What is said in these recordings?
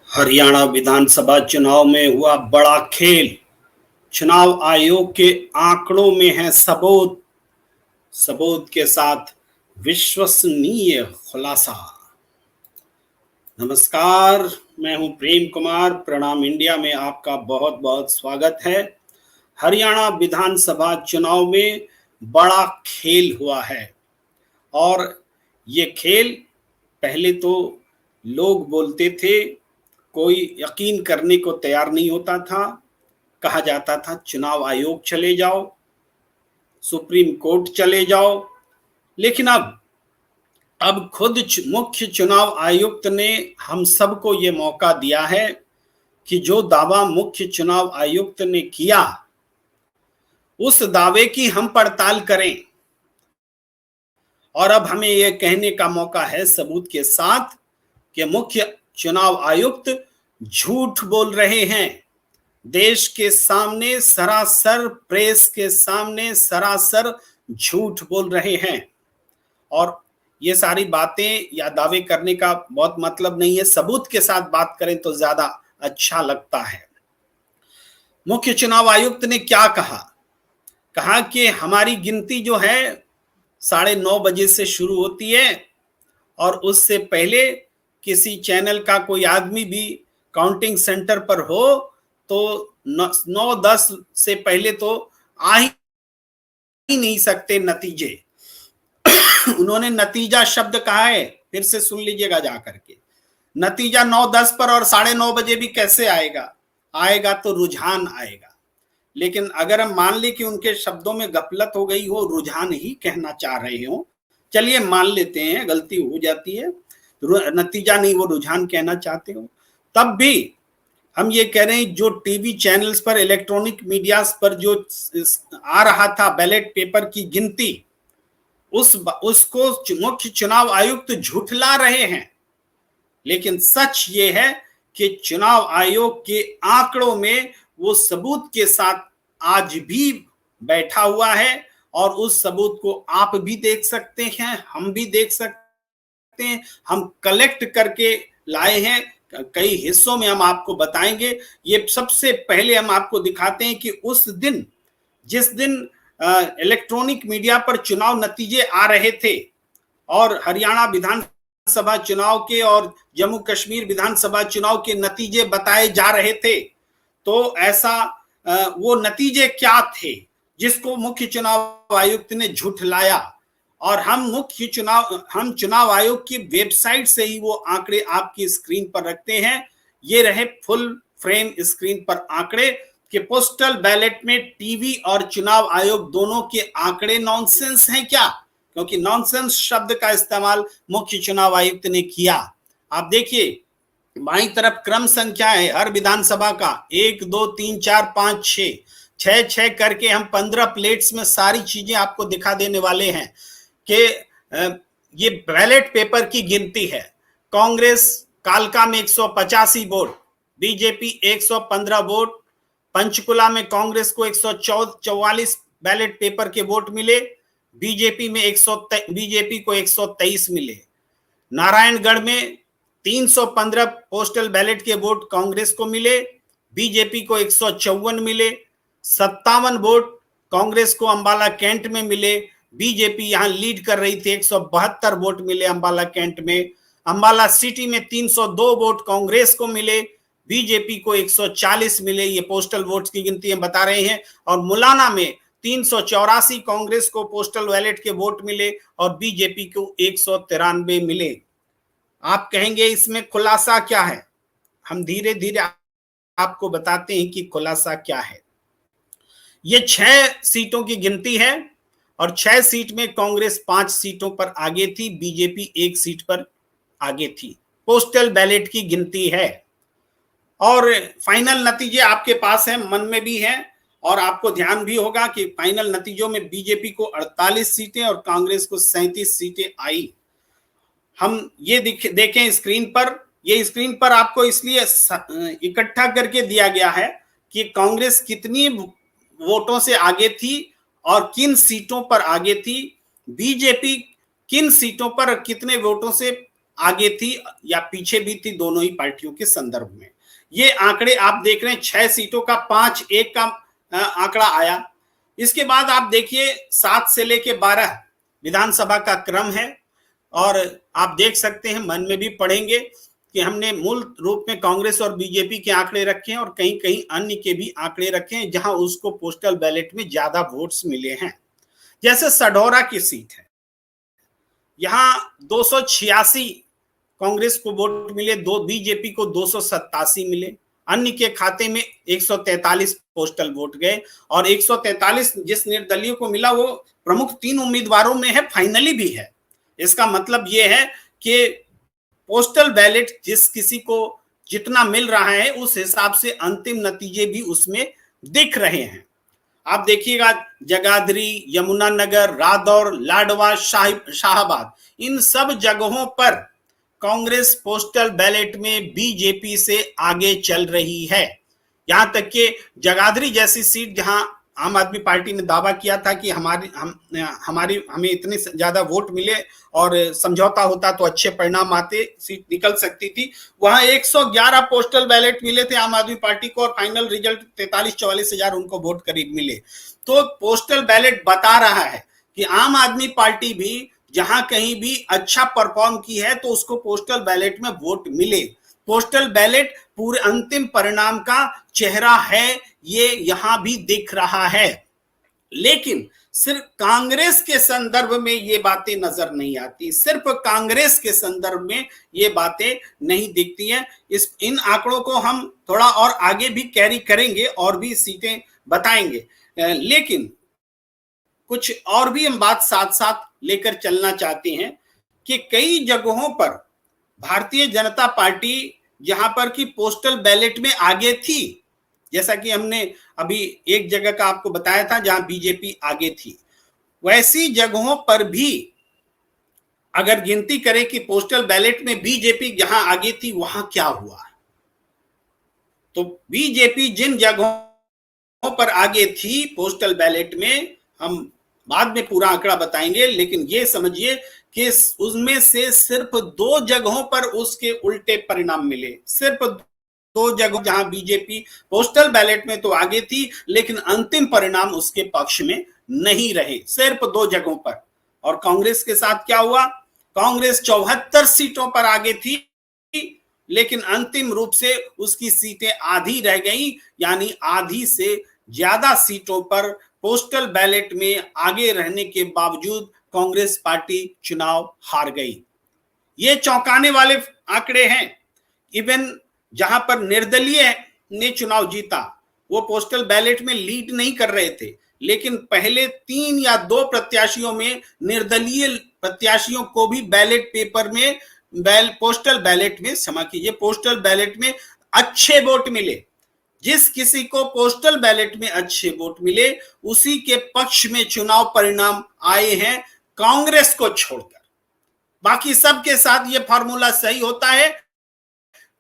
हरियाणा विधानसभा चुनाव में हुआ बड़ा खेल। चुनाव आयोग के आंकड़ों में है सबूत। सबूत के साथ विश्वसनीय खुलासा। नमस्कार, मैं हूं प्रेम कुमार। प्रणाम इंडिया में आपका बहुत बहुत स्वागत है। हरियाणा विधानसभा चुनाव में बड़ा खेल हुआ है और ये खेल पहले तो लोग बोलते थे, कोई यकीन करने को तैयार नहीं होता था। कहा जाता था चुनाव आयोग चले जाओ, सुप्रीम कोर्ट चले जाओ। लेकिन अब खुद मुख्य चुनाव आयुक्त ने हम सबको ये मौका दिया है कि जो दावा मुख्य चुनाव आयुक्त ने किया उस दावे की हम पड़ताल करें। और अब हमें यह कहने का मौका है सबूत के साथ कि मुख्य चुनाव आयुक्त झूठ बोल रहे हैं। देश के सामने सरासर, प्रेस के सामने सरासर झूठ बोल रहे हैं। और ये सारी बातें या दावे करने का बहुत मतलब नहीं है, सबूत के साथ बात करें तो ज्यादा अच्छा लगता है। मुख्य चुनाव आयुक्त ने क्या कहा कि हमारी गिनती जो है 9:30 बजे से शुरू होती है और उससे पहले किसी चैनल का कोई आदमी भी काउंटिंग सेंटर पर हो तो 9:10 से पहले तो आ ही नहीं सकते नतीजे। उन्होंने नतीजा शब्द कहा है, फिर से सुन लीजिएगा जाकर के। नतीजा 9:10 पर और 9:30 बजे भी कैसे आएगा? आएगा तो रुझान आएगा। लेकिन अगर हम मान ले कि उनके शब्दों में गफलत हो गई हो, रुझान ही कहना चाह रहे हो, चलिए मान लेते हैं गलती हो जाती है, नतीजा नहीं वो रुझान कहना चाहते हो, तब भी हम ये कह रहे हैं जो टीवी चैनल्स पर, इलेक्ट्रॉनिक मीडिया पर जो आ रहा था बैलेट पेपर की गिनती, उसको मुख्य चुनाव आयुक्त झुठला रहे हैं। लेकिन सच ये है कि चुनाव आयोग के आंकड़ों में वो सबूत के साथ आज भी बैठा हुआ है और उस सबूत को आप भी देख सकते हैं, हम भी देख सकते हैं। हम कलेक्ट करके लाए हैं, कई हिस्सों में हम आपको बताएंगे। ये सबसे पहले हम आपको दिखाते हैं कि उस दिन, जिस दिन इलेक्ट्रॉनिक मीडिया पर चुनाव नतीजे आ रहे थे और हरियाणा विधानसभा चुनाव के और जम्मू कश्मीर विधानसभा चुनाव के नतीजे बताए जा रहे थे, तो ऐसा वो नतीजे क्या थे जिसको मुख्य चुनाव आयुक्त ने झुठलाया। और हम चुनाव आयोग की वेबसाइट से ही वो आंकड़े आपकी स्क्रीन पर रखते हैं। ये रहे फुल फ्रेम स्क्रीन पर आंकड़े कि पोस्टल बैलेट में टीवी और चुनाव आयोग दोनों के आंकड़े नॉनसेंस हैं क्या? क्योंकि नॉनसेंस शब्द का इस्तेमाल मुख्य चुनाव आयुक्त ने किया। आप देखिए बाईं तरफ क्रम संख्या है हर विधानसभा का, 1 2 3 4 5 6 करके हम 15 प्लेट्स में सारी चीजें आपको दिखा देने वाले हैं कि ये बैलेट पेपर की गिनती है। कांग्रेस कालका में 185 वोट, बीजेपी 115 वोट, पंचकुला में कांग्रेस को 144 बैलेट पेपर के वोट मिले, बीजेपी को 123 मिले। नारायणगढ़ में 315 पोस्टल बैलेट के वोट कांग्रेस को मिले, बीजेपी को 154 मिले। 57 वोट कांग्रेस को अंबाला कैंट में मिले, बीजेपी यहां लीड कर रही थी, 172 वोट मिले अंबाला कैंट में। अंबाला सिटी में 302 वोट कांग्रेस को मिले, बीजेपी को 140 मिले। ये पोस्टल वोट्स की गिनती हम बता रहे हैं। और मुलाना में 384 कांग्रेस को पोस्टल बैलेट के वोट मिले और बीजेपी को 193 मिले। आप कहेंगे इसमें खुलासा क्या है? हम धीरे धीरे आपको बताते हैं कि खुलासा क्या है। ये 6 सीटों की गिनती है और 6 सीट में कांग्रेस 5 सीटों पर आगे थी, बीजेपी 1 सीट पर आगे थी। पोस्टल बैलेट की गिनती है और फाइनल नतीजे आपके पास है, मन में भी है। और आपको ध्यान भी होगा कि फाइनल नतीजों में बीजेपी को 48 सीटें और कांग्रेस को 37 सीटें आई। हम ये देखें स्क्रीन पर, ये स्क्रीन पर आपको इसलिए इकट्ठा करके दिया गया है कि कांग्रेस कितनी वोटों से आगे थी और किन सीटों पर आगे थी, बीजेपी किन सीटों पर कितने वोटों से आगे थी या पीछे भी थी, दोनों ही पार्टियों के संदर्भ में। ये आंकड़े आप देख रहे हैं, 6 सीटों का 5-1 का आंकड़ा आया। इसके बाद आप देखिए 7 से लेके 12 विधानसभा का क्रम है, और आप देख सकते हैं, मन में भी पढ़ेंगे कि हमने मूल रूप में कांग्रेस और बीजेपी के आंकड़े रखे हैं और कहीं कहीं अन्य के भी आंकड़े रखे हैं जहां उसको पोस्टल बैलेट में ज्यादा वोट्स मिले हैं। जैसे सढौरा की सीट है, यहां 286 कांग्रेस को वोट मिले, बीजेपी को 287 मिले, अन्य के खाते में 143 पोस्टल वोट गए, और 143 जिस निर्दलीय को मिला वो प्रमुख 3 उम्मीदवारों में है, फाइनली भी है। इसका मतलब यह है कि पोस्टल बैलेट जिस किसी को जितना मिल रहा है उस हिसाब से अंतिम नतीजे भी उसमें दिख रहे हैं। आप देखिएगा जगाधरी, यमुनानगर, रादौर, लाडवा, शाहाबाद, इन सब जगहों पर कांग्रेस पोस्टल बैलेट में बीजेपी से आगे चल रही है। यहां तक कि जगाधरी जैसी सीट जहां आम आदमी पार्टी ने दावा किया था कि हमें इतने ज्यादा वोट मिले और समझौता होता तो अच्छे परिणाम आते, सीट निकल सकती थी, वहां 111 पोस्टल बैलेट मिले थे आम आदमी पार्टी को और फाइनल रिजल्ट 43-44 हजार उनको वोट करीब मिले। तो पोस्टल बैलेट बता रहा है कि आम आदमी पार्टी भी जहां कहीं भी अच्छा परफॉर्म की है तो उसको पोस्टल बैलेट में वोट मिले। पोस्टल बैलेट पूरे अंतिम परिणाम का चेहरा है, ये यहां भी दिख रहा है। लेकिन सिर्फ कांग्रेस के संदर्भ में ये बातें नजर नहीं आती, सिर्फ कांग्रेस के संदर्भ में ये बातें नहीं दिखती हैं। इन आंकड़ों को हम थोड़ा और आगे भी कैरी करेंगे और भी सीटें बताएंगे, लेकिन कुछ और भी हम बात साथ साथ लेकर चलना चाहते हैं कि कई जगहों पर भारतीय जनता पार्टी जहां पर कि पोस्टल बैलेट में आगे थी, जैसा कि हमने अभी एक जगह का आपको बताया था जहां बीजेपी आगे थी, वैसी जगहों पर भी अगर गिनती करें कि पोस्टल बैलेट में बीजेपी जहां आगे थी वहां क्या हुआ, तो बीजेपी जिन जगहों पर आगे थी पोस्टल बैलेट में, हम बाद में पूरा आंकड़ा बताएंगे, लेकिन ये समझिए कि उसमें से सिर्फ 2 जगहों पर उसके उल्टे परिणाम मिले। सिर्फ 2 जगह जहां बीजेपी पोस्टल बैलेट में तो आगे थी लेकिन अंतिम परिणाम उसके पक्ष में नहीं रहे, सिर्फ 2 जगहों पर। और कांग्रेस के साथ क्या हुआ? कांग्रेस 74 सीटों पर आगे थी लेकिन अंतिम रूप से उसकी सीटें आधी रह गई, यानी आधी से ज्यादा सीटों पर पोस्टल बैलेट में आगे रहने के बावजूद कांग्रेस पार्टी चुनाव हार गई। ये चौंकाने वाले आंकड़े हैं। इवन जहां पर निर्दलीय ने चुनाव जीता, वो पोस्टल बैलेट में लीड नहीं कर रहे थे, लेकिन पहले 3 या 2 प्रत्याशियों में निर्दलीय प्रत्याशियों को भी बैलेट पेपर में पोस्टल बैलेट में पोस्टल बैलेट में अच्छे वोट मिले। जिस किसी को पोस्टल बैलेट में अच्छे वोट मिले उसी के पक्ष में चुनाव परिणाम आए हैं, कांग्रेस को छोड़कर। बाकी सबके साथ ये फॉर्मूला सही होता है,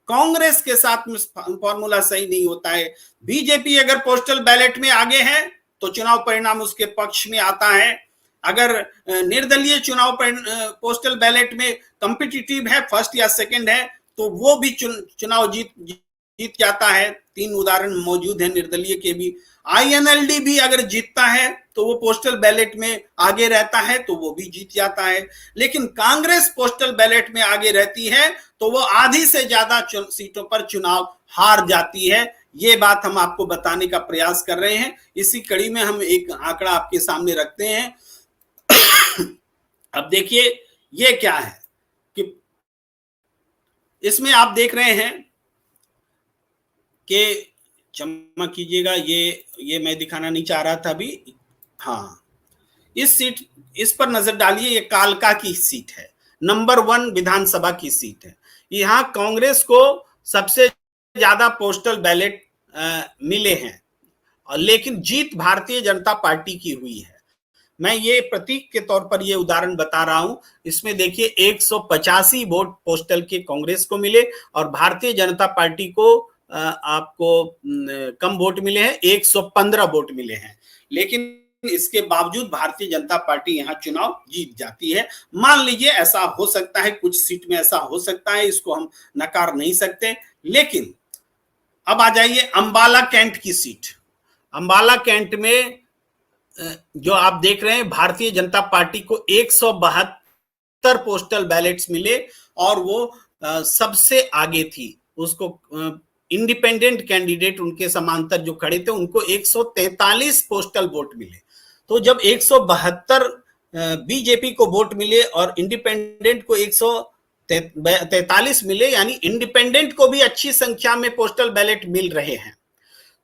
कांग्रेस के साथ फॉर्मूला सही नहीं होता है। बीजेपी अगर पोस्टल बैलेट में आगे है तो चुनाव परिणाम उसके पक्ष में आता है। अगर निर्दलीय चुनाव पोस्टल बैलेट में कॉम्पिटिटिव है, फर्स्ट या सेकंड है, तो वो भी चुनाव जीत जाता है। 3 उदाहरण मौजूद है निर्दलीय के भी। आईएनएलडी भी अगर जीतता है तो वो पोस्टल बैलेट में आगे रहता है तो वो भी जीत जाता है। लेकिन कांग्रेस पोस्टल बैलेट में आगे रहती है तो वो आधी से ज्यादा सीटों पर चुनाव हार जाती है। ये बात हम आपको बताने का प्रयास कर रहे हैं। इसी कड़ी में हम एक आंकड़ा आपके सामने रखते हैं। अब देखिए ये क्या है कि इसमें आप देख रहे हैं कि क्षमा कीजिएगा, ये मैं दिखाना नहीं चाह रहा था अभी। हाँ, इस पर नजर डालिए। ये कालका की सीट है, नंबर 1 विधानसभा की सीट है। यहाँ कांग्रेस को सबसे ज्यादा पोस्टल बैलेट मिले हैं, लेकिन जीत भारतीय जनता पार्टी की हुई है। मैं ये प्रतीक के तौर पर ये उदाहरण बता रहा हूं। इसमें देखिए 185 वोट पोस्टल के कांग्रेस को मिले और भारतीय जनता पार्टी को आपको कम वोट मिले हैं, 115 वोट मिले हैं। लेकिन इसके बावजूद भारतीय जनता पार्टी यहां चुनाव जीत जाती है। मान लीजिए ऐसा हो सकता है, कुछ सीट में ऐसा हो सकता है, इसको हम नकार नहीं सकते। लेकिन अब आ जाइए अंबाला कैंट की सीट। अंबाला कैंट में जो आप देख रहे हैं, भारतीय जनता पार्टी को 172 पोस्टल बैलेट्स मिले और वो सबसे आगे थी। उसको इंडिपेंडेंट कैंडिडेट उनके समांतर जो खड़े थे उनको 143 पोस्टल वोट मिले। तो जब 172 बीजेपी को वोट मिले और इंडिपेंडेंट को 143 मिले, यानी इंडिपेंडेंट को भी अच्छी संख्या में पोस्टल बैलेट मिल रहे हैं।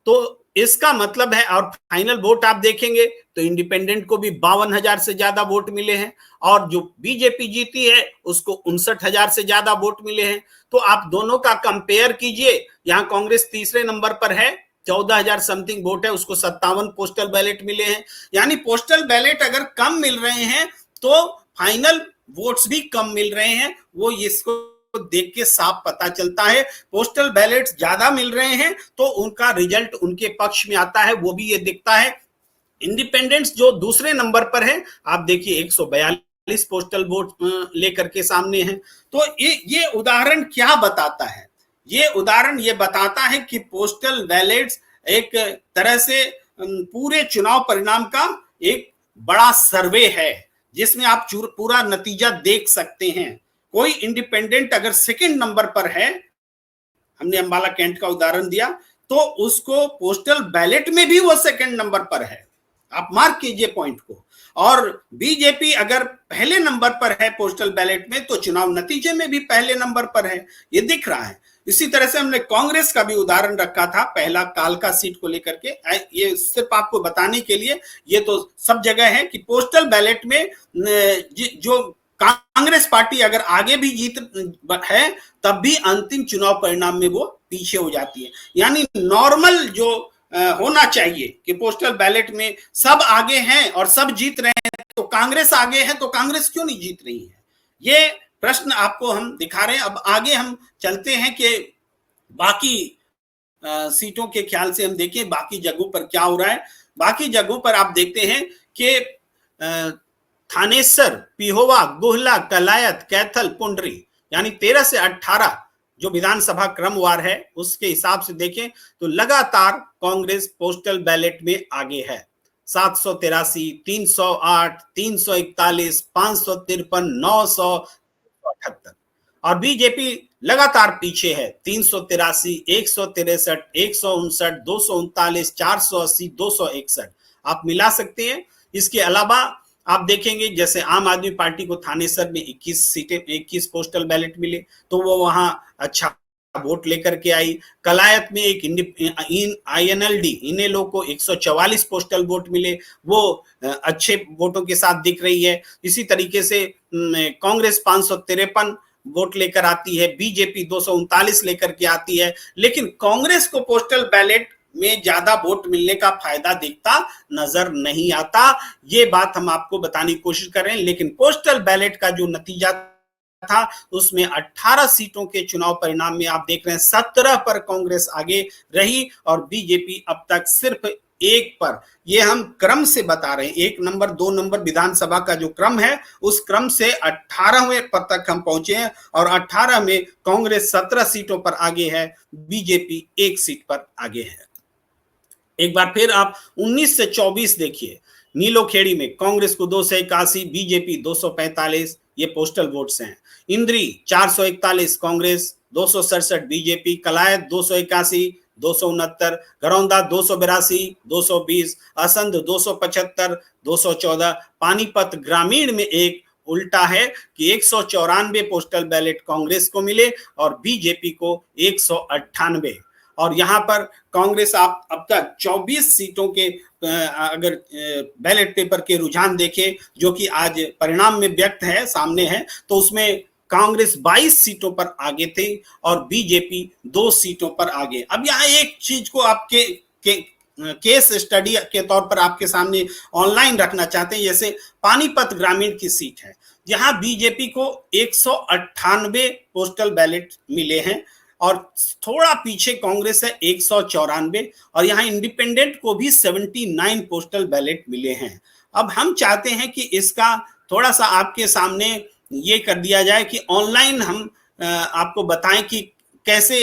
तो इसका मतलब है, और फाइनल वोट आप देखेंगे तो इंडिपेंडेंट को भी 52,000 से ज्यादा वोट मिले हैं और जो बीजेपी जीती है उसको 59,000 से ज्यादा वोट मिले हैं। तो आप दोनों का कंपेयर कीजिए। यहाँ कांग्रेस तीसरे नंबर पर है, 14,000 समथिंग वोट है, उसको 57 पोस्टल बैलेट मिले हैं। यानी पोस्टल बैलेट अगर कम मिल रहे हैं तो फाइनल वोट्स भी कम मिल रहे हैं। वो इसको देख के साफ पता चलता है। पोस्टल बैलेट्स ज्यादा मिल रहे हैं तो उनका रिजल्ट उनके पक्ष में आता है, वो भी ये दिखता है। इंडिपेंडेंट्स जो दूसरे नंबर पर है, आप देखिए 142 पोस्टल वोट लेकर के सामने हैं। तो ये उदाहरण क्या बताता है? ये उदाहरण ये बताता है कि पोस्टल बैलेट्स एक तरह से पूरे चुनाव परिणाम का एक बड़ा सर्वे है, जिसमें आप पूरा नतीजा देख सकते हैं। कोई इंडिपेंडेंट अगर सेकंड नंबर पर है, हमने अंबाला कैंट का उदाहरण दिया, तो उसको पोस्टल बैलेट में भी वो सेकंड नंबर पर है। आप मार्क कीजिए पॉइंट को। और बीजेपी अगर पहले नंबर पर है पोस्टल बैलेट में, तो चुनाव नतीजे में भी पहले नंबर पर है, ये दिख रहा है। इसी तरह से हमने कांग्रेस का भी उदाहरण रखा था, पहला कालका सीट को लेकर के। ये सिर्फ आपको बताने के लिए, ये तो सब जगह है कि पोस्टल बैलेट में जो कांग्रेस पार्टी अगर आगे भी जीत है, तब भी अंतिम चुनाव परिणाम में वो पीछे हो जाती है। यानी नॉर्मल जो होना चाहिए कि पोस्टल बैलेट में सब आगे हैं और सब जीत रहे हैं, तो कांग्रेस आगे है तो कांग्रेस क्यों नहीं जीत रही है? ये प्रश्न आपको हम दिखा रहे हैं। अब आगे हम चलते हैं कि बाकी सीटों के ख्याल से हम देखें बाकी जगहों पर क्या हो रहा है। बाकी जगहों पर आप देखते हैं कि थानेसर, पिहोवा, गुहला, कलायत, कैथल, पुंडरी, यानी 13 से 18 जो विधानसभा क्रमवार है उसके हिसाब से देखें तो लगातार कांग्रेस पोस्टल बैलेट में आगे है। 783, 308, 341, 553, 978 और बीजेपी लगातार पीछे है। 383, 163, 159, 239, 480, 261 आप मिला सकते हैं। इसके अलावा आप देखेंगे जैसे आम आदमी पार्टी को थानेसर में 21 सीटें, 21 पोस्टल बैलेट मिले, तो वो वहां अच्छा वोट लेकर के आई। कलायत में एक INLD इनेलो को 144 पोस्टल वोट मिले, वो अच्छे वोटों के साथ दिख रही है। इसी तरीके से कांग्रेस 553 वोट लेकर आती है, बीजेपी 239 लेकर के आती है। लेकिन कांग्रेस को पोस्टल बैलेट में ज्यादा वोट मिलने का फायदा दिखता नजर नहीं आता। ये बात हम आपको बताने की कोशिश कर रहे हैं। लेकिन पोस्टल बैलेट का जो नतीजा था उसमें 18 सीटों के चुनाव परिणाम में आप देख रहे हैं 17 पर कांग्रेस आगे रही और बीजेपी अब तक सिर्फ 1 पर। ये हम क्रम से बता रहे हैं, 1 नंबर 2 नंबर विधानसभा का जो क्रम है उस क्रम से 18वें पद तक हम पहुंचे हैं और 18 में कांग्रेस 17 सीटों पर आगे है, बीजेपी 1 सीट पर आगे है। एक बार फिर आप 19 से 24 देखिए। नीलोखेड़ी में कांग्रेस को 281, बीजेपी 245, ये पोस्टल वोट्स हैं। इंद्री 441 कांग्रेस, 267 बीजेपी, कलायत 281, 269, घरौंदा 282, 220, असंध 275, 214, पानीपत ग्रामीण में एक उल्टा है कि 194 पोस्टल बैलेट कांग्रेस को मिले और बीजेपी को 198। और यहां पर कांग्रेस आप अब तक 24 सीटों के अगर बैलेट पेपर के रुझान देखें जो कि आज परिणाम में व्यक्त है, सामने है, तो उसमें कांग्रेस 22 सीटों पर आगे थी और बीजेपी 2 सीटों पर आगे। अब यहाँ एक चीज को आपके केस स्टडी के तौर पर आपके सामने ऑनलाइन रखना चाहते हैं। जैसे पानीपत ग्रामीण की सीट है, जहां बीजेपी को 198 पोस्टल बैलेट मिले हैं, और थोड़ा पीछे कांग्रेस है 194, और यहाँ इंडिपेंडेंट को भी 79 पोस्टल बैलेट मिले हैं। अब हम चाहते हैं कि इसका थोड़ा सा आपके सामने ये कर दिया जाए कि ऑनलाइन हम आपको बताएं कि कैसे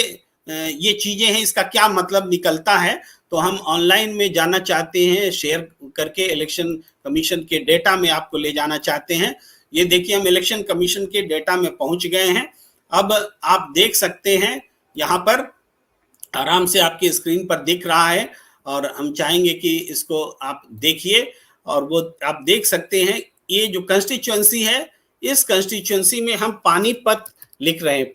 ये चीजें हैं, इसका क्या मतलब निकलता है। तो हम ऑनलाइन में जाना चाहते हैं, शेयर करके इलेक्शन कमीशन के डेटा में आपको ले जाना चाहते हैं। ये देखिए हम इलेक्शन कमीशन के डेटा में पहुंच गए हैं। अब आप देख सकते हैं यहाँ पर आराम से आपकी स्क्रीन पर दिख रहा है, और हम चाहेंगे कि इसको आप देखिए। और वो आप देख सकते हैं ये जो कंस्टिट्यूएंसी है, इस कंस्टिट्यूएंसी में हम पानीपत लिख रहे हैं।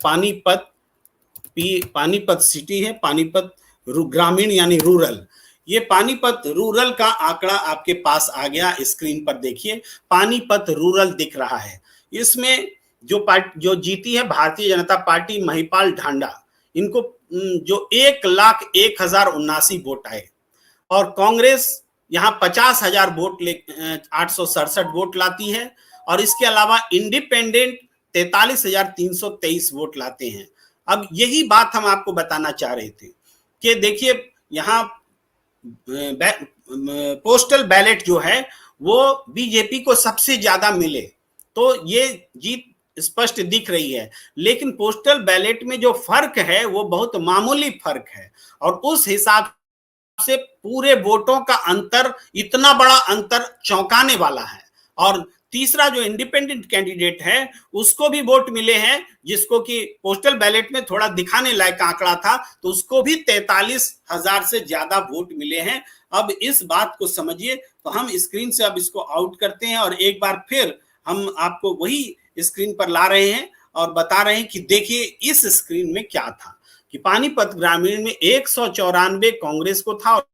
पानीपत सिटी है, पानीपत ग्रामीण यानी रूरल। ये पानीपत रूरल का आंकड़ा आपके पास आ गया, स्क्रीन पर देखिए पानीपत रूरल दिख रहा है। इसमें जो जीती है भारतीय जनता पार्टी, महिपाल ढांडा, इनको जो 1,01,079 वोट आए, और कांग्रेस यहाँ 50,000 वोट 867 वोट लाती है, और इसके अलावा इंडिपेंडेंट 43,323 वोट लाते हैं। अब यही बात हम आपको बताना चाह रहे थे कि देखिए यहाँ पोस्टल बैलेट जो है वो बीजेपी को सबसे ज्यादा मिले, तो ये जीत स्पष्ट दिख रही है। लेकिन पोस्टल बैलेट में जो फर्क है वो बहुत मामूली फर्क है, और उस हिसाब से पूरे वोटों का अंतर, इतना बड़ा अंतर चौंकाने वाला है। और तीसरा जो इंडिपेंडेंट कैंडिडेट है उसको भी वोट मिले हैं, जिसको कि पोस्टल बैलेट में थोड़ा दिखाने लायक आंकड़ा था, तो उसको भी 43,000 से ज्यादा वोट मिले हैं। अब इस बात को समझिए। तो हम स्क्रीन से अब इसको आउट करते हैं, और एक बार फिर हम आपको वही स्क्रीन पर ला रहे हैं और बता रहे हैं कि देखिए इस स्क्रीन में क्या था कि पानीपत ग्रामीण में 194 कांग्रेस को था और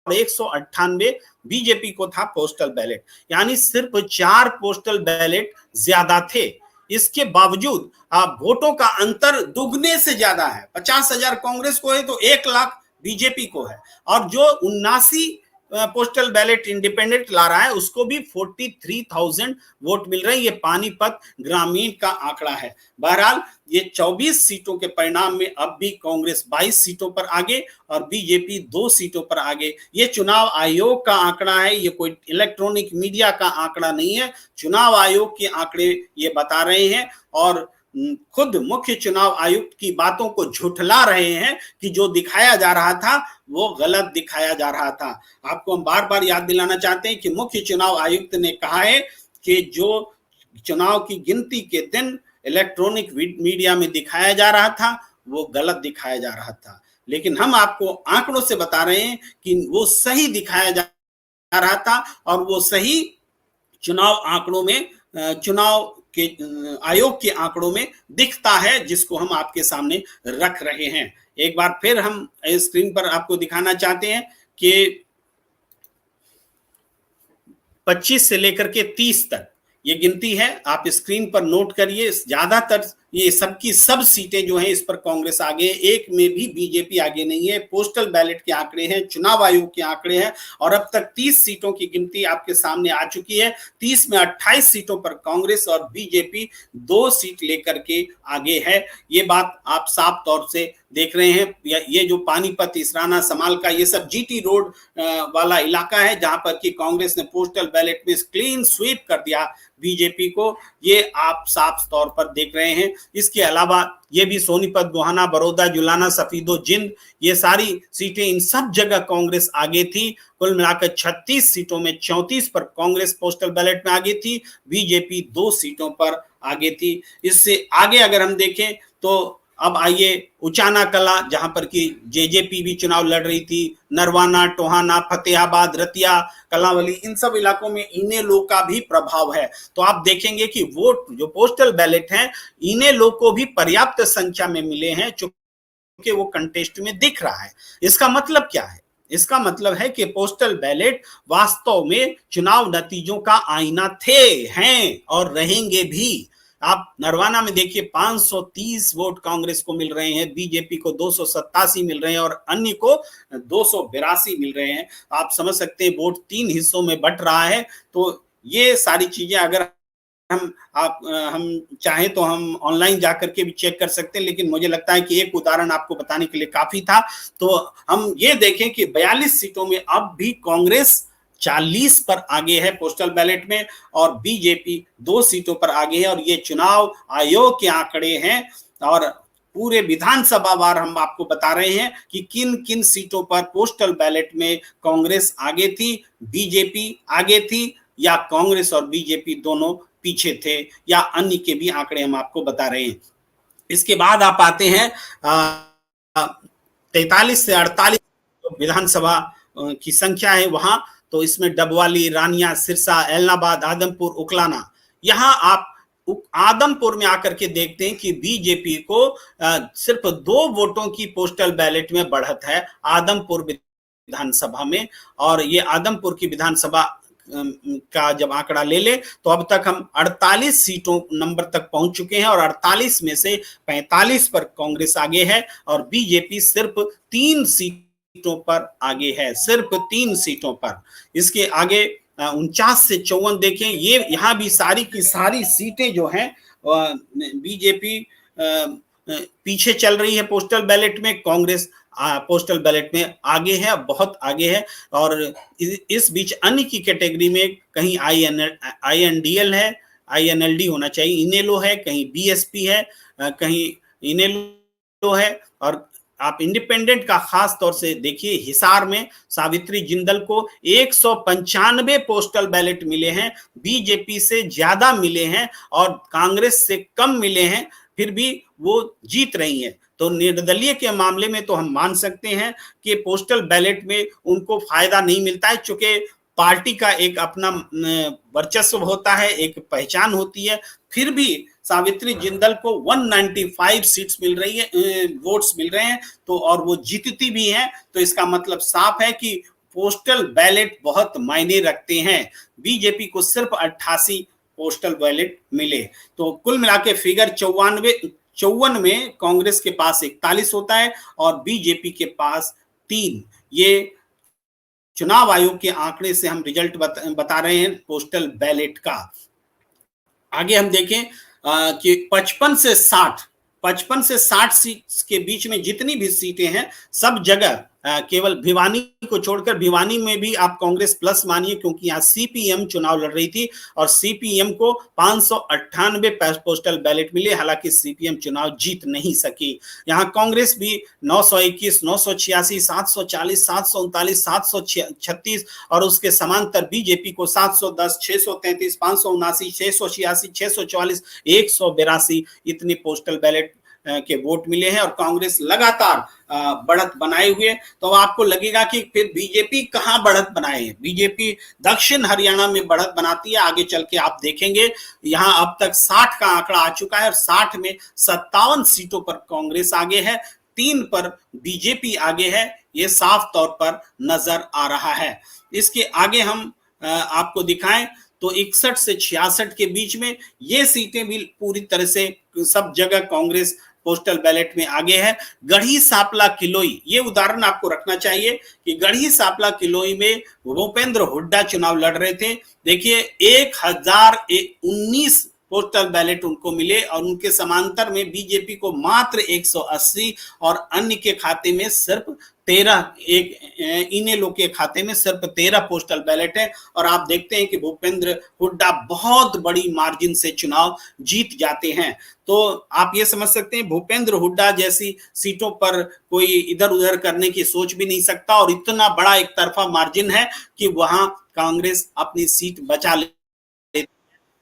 198 बीजेपी को था पोस्टल बैलेट, यानी सिर्फ 4 पोस्टल बैलेट ज्यादा थे। इसके बावजूद वोटों का अंतर दुगने से ज्यादा है। 50,000 कांग्रेस को है तो 1 लाख बीजेपी को है, और जो 79 पोस्टल बैलेट इंडिपेंडेंट ला रहा है उसको भी 43,000 वोट मिल रहे हैं। ये पानीपत ग्रामीण का आंकड़ा है। बहरहाल ये 24 सीटों के परिणाम में अब भी कांग्रेस 22 सीटों पर आगे और बीजेपी 2 सीटों पर आगे। ये चुनाव आयोग का आंकड़ा है, ये कोई इलेक्ट्रॉनिक मीडिया का आंकड़ा नहीं है। चुनाव आयोग के आंकड़े ये बता रहे हैं, और खुद मुख्य चुनाव आयुक्त की बातों को झुठला रहे हैं कि जो दिखाया जा रहा था वो गलत दिखाया जा रहा था। आपको हम बार बार याद दिलाना चाहते हैं कि मुख्य चुनाव आयुक्त ने कहा है कि जो चुनाव की गिनती के दिन इलेक्ट्रॉनिक मीडिया में दिखाया जा रहा था वो गलत दिखाया जा रहा था, लेकिन हम आपको आंकड़ों से बता रहे हैं कि वो सही दिखाया जा रहा था, और वो सही चुनाव आंकड़ों में, चुनाव के आयोग के आंकड़ों में दिखता है, जिसको हम आपके सामने रख रहे हैं। एक बार फिर हम स्क्रीन पर आपको दिखाना चाहते हैं कि 25 से लेकर के 30 तक ये गिनती है। आप स्क्रीन पर नोट करिए, ज्यादातर ये सबकी सब सीटें जो हैं इस पर कांग्रेस आगे, एक में भी बीजेपी आगे नहीं है। पोस्टल बैलेट के आंकड़े हैं, चुनाव आयोग के आंकड़े हैं, और अब तक 30 सीटों की गिनती आपके सामने आ चुकी है। 30 में 28 सीटों पर कांग्रेस और बीजेपी 2 सीट लेकर के आगे है। ये बात आप साफ तौर से देख रहे हैं। ये जो पानीपत, इसराना, समाल का ये सब जीटी रोड वाला इलाका है, जहां पर कि कांग्रेस ने पोस्टल बैलेट में क्लीन स्वीप कर दिया बीजेपी को, ये आप साफ तौर पर देख रहे हैं। इसके अलावा ये भी सोनीपत, गोहाना, बड़ौदा, जुलाना, सफीदो, जिंद, ये सारी सीटें, इन सब जगह कांग्रेस आगे थी। कुल मिलाकर 36 सीटों में 34 पर कांग्रेस पोस्टल बैलेट में आगे थी, बीजेपी 2 सीटों पर आगे थी। इससे आगे अगर हम देखें तो अब आइए उचाना कला, जहां पर कि जेजेपी भी चुनाव लड़ रही थी, नरवाना, टोहाना, फतेहाबाद, रतिया, कलावली, इन सब इलाकों में इनेलो का भी प्रभाव है। तो आप देखेंगे कि वोट जो पोस्टल बैलेट हैं इनेलो को भी पर्याप्त संख्या में मिले हैं, चूंकि वो कंटेस्ट में दिख रहा है। इसका मतलब क्या है? इसका मतलब है कि पोस्टल बैलेट वास्तव में चुनाव नतीजों का आईना थे, हैं और रहेंगे भी। आप नरवाना में देखिए 530 वोट कांग्रेस को मिल रहे हैं, बीजेपी को 287 मिल रहे हैं और अन्य को 282 मिल रहे हैं। आप समझ सकते हैं वोट 3 हिस्सों में बंट रहा है। तो ये सारी चीजें अगर हम चाहें तो हम ऑनलाइन जाकर के भी चेक कर सकते हैं, लेकिन मुझे लगता है कि एक उदाहरण आपको बताने के लिए काफी था। तो हम ये देखें कि 42 सीटों में अब भी कांग्रेस 40 पर आगे है पोस्टल बैलेट में, और बीजेपी 2 सीटों पर आगे है। और ये चुनाव आयोग के आंकड़े हैं, और पूरे विधानसभा वार हम आपको बता रहे हैं कि किन किन सीटों पर पोस्टल बैलेट में कांग्रेस आगे थी, बीजेपी आगे थी, या कांग्रेस और बीजेपी दोनों पीछे थे, या अन्य के भी आंकड़े हम आपको बता रहे हैं। इसके बाद आप आते हैं 43 से 48 विधानसभा की संख्या है वहां। तो इसमें डबवाली, रानिया, सिरसा, एलनाबाद, आदमपुर, उकलाना। यहां आप आदमपुर में आकर के देखते हैं कि बीजेपी को सिर्फ 2 वोटों की पोस्टल बैलेट में बढ़त है आदमपुर विधानसभा में। और ये आदमपुर की विधानसभा का जब आंकड़ा ले ले तो अब तक हम 48 सीटों नंबर तक पहुंच चुके हैं, और 48 में से 45 पर कांग्रेस आगे है, और बीजेपी सिर्फ 3 सीटों पर आगे है, सिर्फ 3 सीटों पर। इसके आगे 49 से 54 देखें, ये यहां भी सारी की सारी सीटें जो हैं बीजेपी पीछे चल रही है पोस्टल बैलेट में, कांग्रेस पोस्टल बैलेट में आगे है, बहुत आगे है। और इस बीच अन्य की कैटेगरी में कहीं INDL है, INLD होना चाहिए, इनेलो है, कहीं BSP है, कहीं इनेलो है। और आप इंडिपेंडेंट का खास तौर से देखिए, हिसार में सावित्री जिंदल को 195 पोस्टल बैलेट मिले हैं, बीजेपी से ज्यादा मिले हैं और कांग्रेस से कम मिले हैं, फिर भी वो जीत रही है। तो निर्दलीय के मामले में तो हम मान सकते हैं कि पोस्टल बैलेट में उनको फायदा नहीं मिलता है, चूंकि पार्टी का एक अपना वर्चस्व होता है, एक पहचान होती है। फिर भी सावित्री जिंदल को 195 सीट्स मिल रही है, वोट्स मिल रहे हैं, तो और वो जीतती भी हैं। तो इसका मतलब साफ है कि पोस्टल बैलेट बहुत मायने रखते हैं। बीजेपी को सिर्फ 88 पोस्टल बैलेट मिले। तो कुल मिला के फिगर 54 में कांग्रेस के पास 41 होता है और बीजेपी के पास 3। ये चुनाव आयोग के आंकड़े से हम रिजल्ट बता रहे हैं पोस्टल बैलेट का। आगे हम देखें कि 55 से 60 सीट के बीच में जितनी भी सीटें हैं, सब जगह केवल भिवानी को छोड़कर, भिवानी में भी आप कांग्रेस प्लस मानिए, क्योंकि यहाँ CPM चुनाव लड़ रही थी और CPM को 598 पोस्टल बैलेट मिले, हालांकि CPM चुनाव जीत नहीं सकी। यहाँ कांग्रेस भी 921, 986, 740, 739, 736 और उसके समांतर बीजेपी को 710, 633, 579, 686, 644, 182 इतनी पोस्टल बैलेट के वोट मिले हैं, और कांग्रेस लगातार बढ़त बनाए हुए। तो आपको लगेगा कि फिर बीजेपी कहां बढ़त बनाए। बीजेपी दक्षिण हरियाणा में बढ़त बनाती है, आगे चल के आप देखेंगे। यहां अब तक 60 का आंकड़ा आ चुका है और 60 में 57 सीटों पर कांग्रेस आगे है, 3 पर बीजेपी आगे है, ये साफ तौर पर नजर आ रहा है। इसके आगे हम आपको दिखाएं तो 61 से 66 के बीच में ये सीटें भी पूरी तरह से सब जगह कांग्रेस पोस्टल बैलेट में आगे है। गढ़ी सांपला किलोई, ये उदाहरण आपको रखना चाहिए कि गढ़ी सांपला किलोई में भूपेंद्र हुड्डा चुनाव लड़ रहे थे। देखिए 1019 पोस्टल बैलेट उनको मिले और उनके समांतर में बीजेपी को मात्र 180 और अन्य के खाते में सिर्फ 13, एक इनेलो के खाते में सिर्फ 13 पोस्टल बैलेट है। और आप देखते हैं कि भूपेंद्र हुड्डा बहुत बड़ी मार्जिन से चुनाव जीत जाते हैं। तो आप ये समझ सकते हैं भूपेंद्र हुड्डा जैसी सीटों पर कोई इधर उधर करने की सोच भी नहीं सकता, और इतना बड़ा एक तरफा मार्जिन है कि वहां कांग्रेस अपनी सीट बचा ले,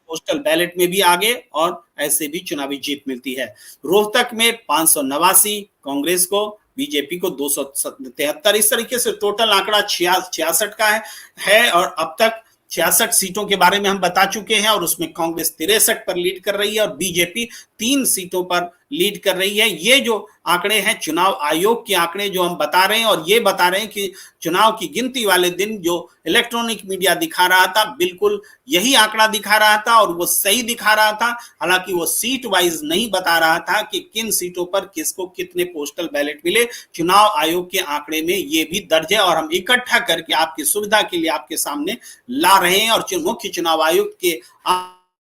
पोस्टल बैलेट में भी आगे और ऐसे भी चुनावी जीत मिलती है। रोहतक में 589 कांग्रेस को, बीजेपी को 273। इस तरीके से टोटल आंकड़ा 66 का है और अब तक 66 सीटों के बारे में हम बता चुके हैं, और उसमें कांग्रेस 63 पर लीड कर रही है और बीजेपी 3 सीटों पर लीड कर रही है। ये जो आंकड़े हैं चुनाव आयोग के आंकड़े जो हम बता रहे हैं, और ये बता रहे हैं कि चुनाव की गिनती वाले दिन जो इलेक्ट्रॉनिक मीडिया दिखा रहा था बिल्कुल यही आंकड़ा दिखा रहा था और वो सही दिखा रहा था। हालांकि वो सीट वाइज नहीं बता रहा था कि किन सीटों पर किसको कितने पोस्टल बैलेट मिले। चुनाव आयोग के आंकड़े में ये भी दर्ज है और हम इकट्ठा करके आपकी सुविधा के लिए आपके सामने ला रहे हैं। और मुख्य चुनाव आयुक्त के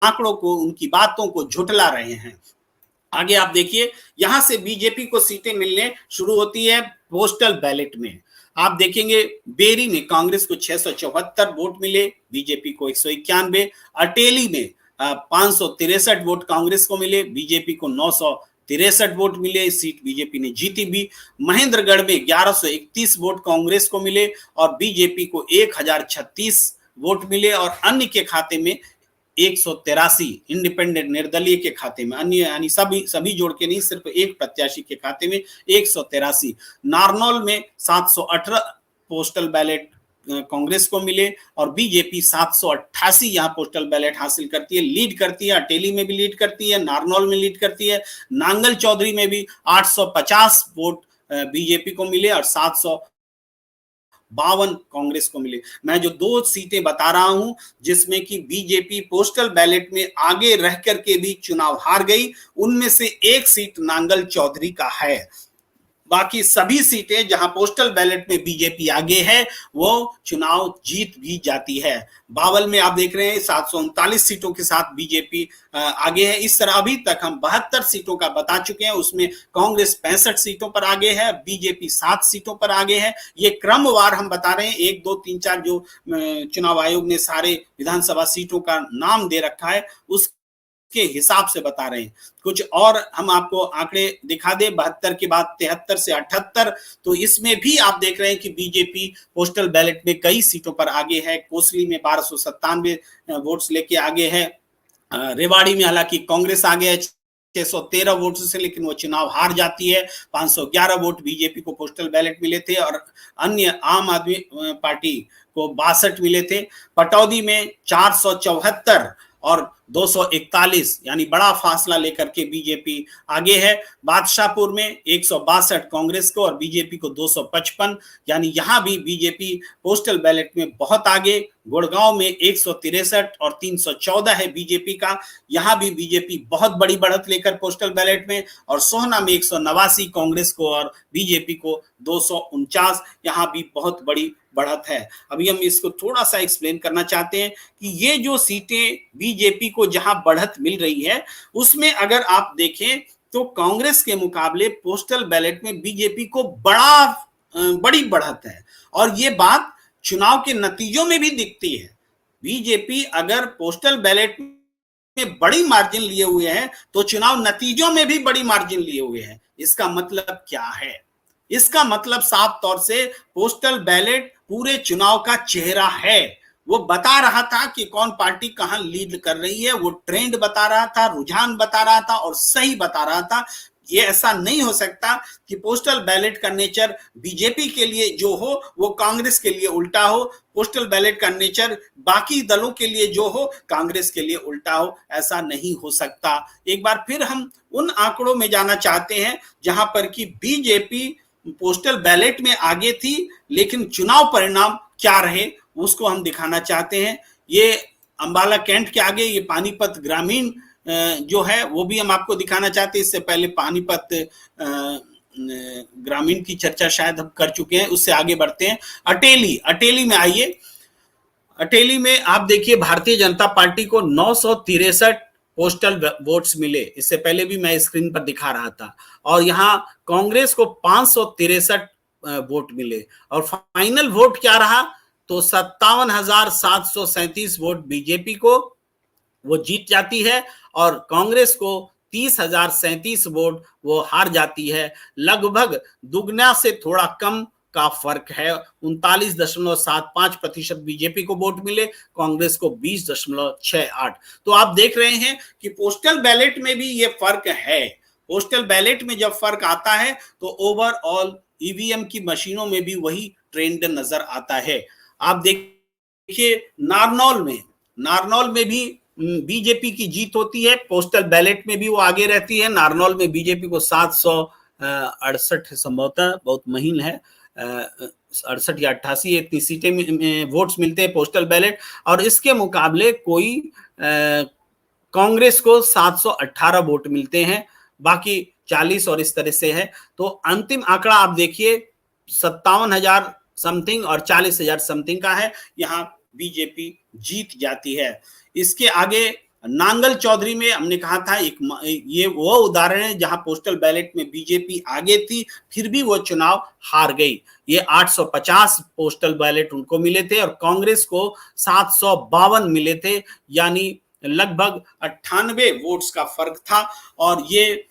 आंकड़ों को, उनकी बातों को झुठला रहे हैं। आगे आप देखिए, यहां से बीजेपी को सीटें मिलने शुरू होती है पोस्टल बैलेट में। आप देखेंगे बेरी में कांग्रेस को 674 वोट मिले, बीजेपी को 191। अटेली में 563 वोट कांग्रेस को मिले, बीजेपी को 963 वोट मिले, सीट बीजेपी ने जीती भी। महेंद्रगढ़ में 1131 वोट कांग्रेस को मिले और बीजेपी को 1036 वोट मिले, और अन्य के खाते में 183, इंडिपेंडेंट निर्दलीय के खाते में, अन्य यानी सभी जोड़ के नहीं, सिर्फ एक प्रत्याशी के खाते में 183। नारनौल में 718 पोस्टल बैलेट कांग्रेस को मिले और बीजेपी 788 यहां पोस्टल बैलेट हासिल करती है, लीड करती है। अटेली में भी लीड करती है, नारनौल में लीड करती है, नांगल चौधरी में भी 850 वोट बीजेपी को मिले और 752 कांग्रेस को मिले। मैं जो 2 सीटें बता रहा हूं जिसमें कि बीजेपी पोस्टल बैलेट में आगे रह करके भी चुनाव हार गई, उनमें से एक सीट नांगल चौधरी का है। बाकी सभी सीटें जहां पोस्टल बैलेट में बीजेपी आगे है वो चुनाव जीत भी जाती है। बावल में आप देख रहे हैं 739 सीटों के साथ बीजेपी आगे है। इस तरह अभी तक हम 72 सीटों का बता चुके हैं, उसमें कांग्रेस 65 सीटों पर आगे है, बीजेपी 7 सीटों पर आगे है। ये क्रमवार हम बता रहे हैं, 1 2 3 4 जो चुनाव आयोग ने सारे विधानसभा सीटों का नाम दे रखा है उस के हिसाब से बता रहे हैं। कुछ और हम आपको आंकड़े दिखा दे, 72 के बाद 73 से 78, तो इसमें भी आप देख रहे हैं कि बीजेपी पोस्टल बैलेट में कई सीटों पर आगे है। कोसली में 1297 वोट्स लेके आगे है। रेवाड़ी में हालांकि कांग्रेस आगे है 613 वोट से, लेकिन वो चुनाव हार जाती है। 511 वोट बीजेपी को पोस्टल बैलेट मिले थे और अन्य आम आदमी पार्टी को 62 मिले थे। पटौदी में 474 और 241, यानी बड़ा फासला लेकर के बीजेपी आगे है। बादशाहपुर में 162 कांग्रेस को और बीजेपी को 255, यानी यहां भी बीजेपी पोस्टल बैलेट में बहुत आगे। गुड़गांव में 163 और 314 है बीजेपी का, यहां भी बीजेपी बहुत बड़ी बढ़त लेकर पोस्टल बैलेट में। और सोहना में 189 कांग्रेस को और बीजेपी को 249, यहां भी बहुत बड़ी बढ़त है। अभी हम इसको थोड़ा सा एक्सप्लेन करना चाहते हैं कि ये जो सीटें बीजेपी को जहां बढ़त मिल रही है उसमें अगर आप देखें तो कांग्रेस के मुकाबले पोस्टल बैलेट में बीजेपी को बड़ी बढ़त है, और ये बात चुनाव के नतीजों में भी दिखती है। बीजेपी अगर पोस्टल बैलेट में बड़ी मार्जिन लिए हुए हैं तो चुनाव नतीजों में भी बड़ी मार्जिन लिए हुए हैं। इसका मतलब क्या है? इसका मतलब साफ तौर से पोस्टल बैलेट पूरे चुनाव का चेहरा है। वो बता रहा था कि कौन पार्टी कहां लीड कर रही है, वो ट्रेंड बता रहा था, रुझान बता रहा था और सही बता रहा था। ये ऐसा नहीं हो सकता कि पोस्टल बैलेट का नेचर बीजेपी के लिए जो हो वो कांग्रेस के लिए उल्टा हो, पोस्टल बैलेट का नेचर बाकी दलों के लिए जो हो कांग्रेस के लिए उल्टा हो। ऐसा नहीं हो सकता। एक बार फिर हम उन आंकड़ों में जाना चाहते हैं जहां पर कि बीजेपी पोस्टल बैलेट में आगे थी, लेकिन चुनाव परिणाम क्या रहे उसको हम दिखाना चाहते हैं। ये अंबाला कैंट के आगे ये पानीपत ग्रामीण जो है वो भी हम आपको दिखाना चाहते हैं। इससे पहले पानीपत ग्रामीण की चर्चा शायद हम कर चुके हैं, उससे आगे बढ़ते हैं। अटेली में आइए। अटेली में आप देखिए भारतीय जनता पार्टी को 963 पोस्टल वोट्स मिले, इससे पहले भी मैं स्क्रीन पर दिखा रहा था, और यहां कांग्रेस को 563 वोट मिले। और फाइनल वोट क्या रहा तो 57,737 वोट बीजेपी को वो जीत जाती है और कांग्रेस को 30,037 वोट वो हार जाती है। लगभग दुगना से थोड़ा कम का फर्क है। 39.75% बीजेपी को वोट मिले, कांग्रेस को 20.68। तो आप देख रहे हैं कि पोस्टल बैलेट में भी ये फर्क है। पोस्टल बैलेट में जब फर्क आता है तो ओवरऑल ईवीएम की मशीनों में भी वही ट्रेंड नजर आता है। आप देखिए नारनौल में भी बीजेपी की जीत होती है, पोस्टल बैलेट में भी वो आगे रहती है। नारनौल में बीजेपी को 768 संभवतः, बहुत महीन है, 68 या 88 इतनी सीटें वोट्स मिलते हैं पोस्टल बैलेट, और इसके मुकाबले कोई कांग्रेस को 718 वोट मिलते हैं, बाकी 40 और इस तरह से है। तो अंतिम आंकड़ा आप देखिए 57,000 समथिंग और 40,000 समथिंग का है, यहाँ बीजेपी जीत जाती है। इसके आगे नांगल चौधरी में हमने कहा था ये वो उदाहरण है जहां पोस्टल बैलेट में बीजेपी आगे थी, फिर भी वो चुनाव हार गई। ये 850 पोस्टल बैलेट उनको मिले थे और कांग्रेस को 752 मिले थे, यानी लगभग 98 वोट्स का फर्क था। और ये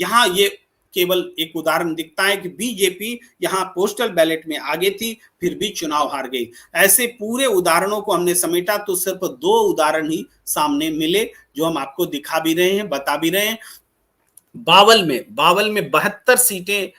यहाँ ये केवल एक उदाहरण दिखता है कि बीजेपी यहां पोस्टल बैलेट में आगे थी, फिर भी चुनाव हार गई। ऐसे पूरे उदाहरणों को हमने समेटा तो सिर्फ 2 उदाहरण ही सामने मिले, जो हम आपको दिखा भी रहे हैं, बता भी रहे हैं। बावल में 72 सीटें,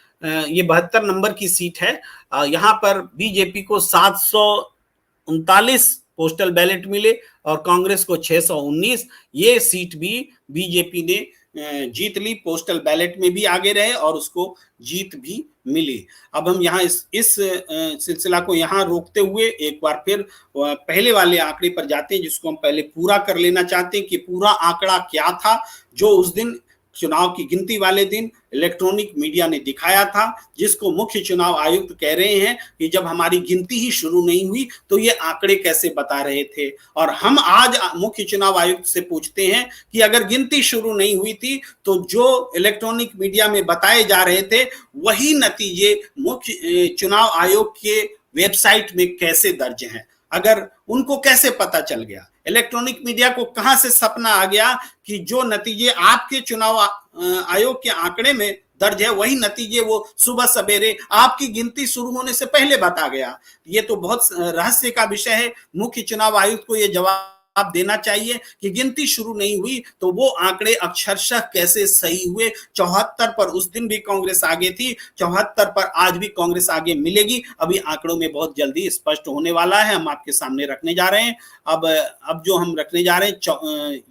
ये 72 नंबर की सीट है। यहां पर बीजेपी को 739 पोस्टल बैलेट मिले और कांग्रेस को 619। ये सीट भी बीजेपी ने जीत ली, पोस्टल बैलेट में भी आगे रहे और उसको जीत भी मिली। अब हम यहाँ इस सिलसिला को यहाँ रोकते हुए एक बार फिर पहले वाले आंकड़े पर जाते हैं, जिसको हम पहले पूरा कर लेना चाहते हैं कि पूरा आंकड़ा क्या था जो उस दिन चुनाव की गिनती वाले दिन इलेक्ट्रॉनिक मीडिया ने दिखाया था, जिसको मुख्य चुनाव आयुक्त कह रहे हैं कि जब हमारी गिनती ही शुरू नहीं हुई तो ये आंकड़े कैसे बता रहे थे। और हम आज मुख्य चुनाव आयुक्त से पूछते हैं कि अगर गिनती शुरू नहीं हुई थी तो जो इलेक्ट्रॉनिक मीडिया में बताए जा रहे थे वही नतीजे मुख्य चुनाव आयोग के वेबसाइट में कैसे दर्ज हैं, अगर उनको कैसे पता चल गया, इलेक्ट्रॉनिक मीडिया को कहां से सपना आ गया कि जो नतीजे आपके चुनाव आयोग के आंकड़े में दर्ज है वही नतीजे वो सुबह सवेरे आपकी गिनती शुरू होने से पहले बता गया। ये तो बहुत रहस्य का विषय है। मुख्य चुनाव आयुक्त को ये जवाब देना चाहिए कि गिनती शुरू नहीं हुई तो वो आंकड़े अक्षरशः कैसे सही हुए। 74 पर उस दिन भी कांग्रेस आगे थी, 74 पर आज भी कांग्रेस आगे मिलेगी। अभी आंकड़ों में बहुत जल्दी स्पष्ट होने वाला है, हम आपके सामने रखने जा रहे हैं। अब जो हम रखने जा रहे हैं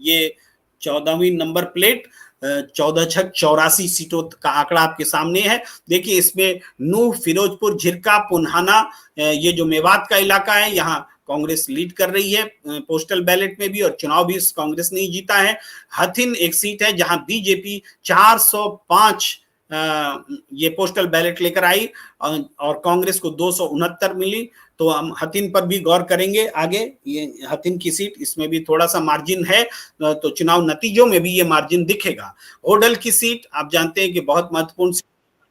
ये 14वीं नंबर प्लेट 14/84 सीटों का आंकड़ा आपके सामने है। देखिए इसमें नूह, फिरोजपुर, झिरका, पुन्हाना, ये जो मेवात का इलाका है, यहाँ कांग्रेस लीड कर रही है पोस्टल बैलेट में भी और चुनाव भी कांग्रेस ने जीता है। हथिन एक सीट है जहां बीजेपी 405 ये पोस्टल बैलेट लेकर आई और कांग्रेस को 269 मिली। तो हम हथिन पर भी गौर करेंगे आगे। ये हथिन की सीट, इसमें भी थोड़ा सा मार्जिन है, तो चुनाव नतीजों में भी ये मार्जिन दिखेगा। होडल की सीट आप जानते हैं कि बहुत महत्वपूर्ण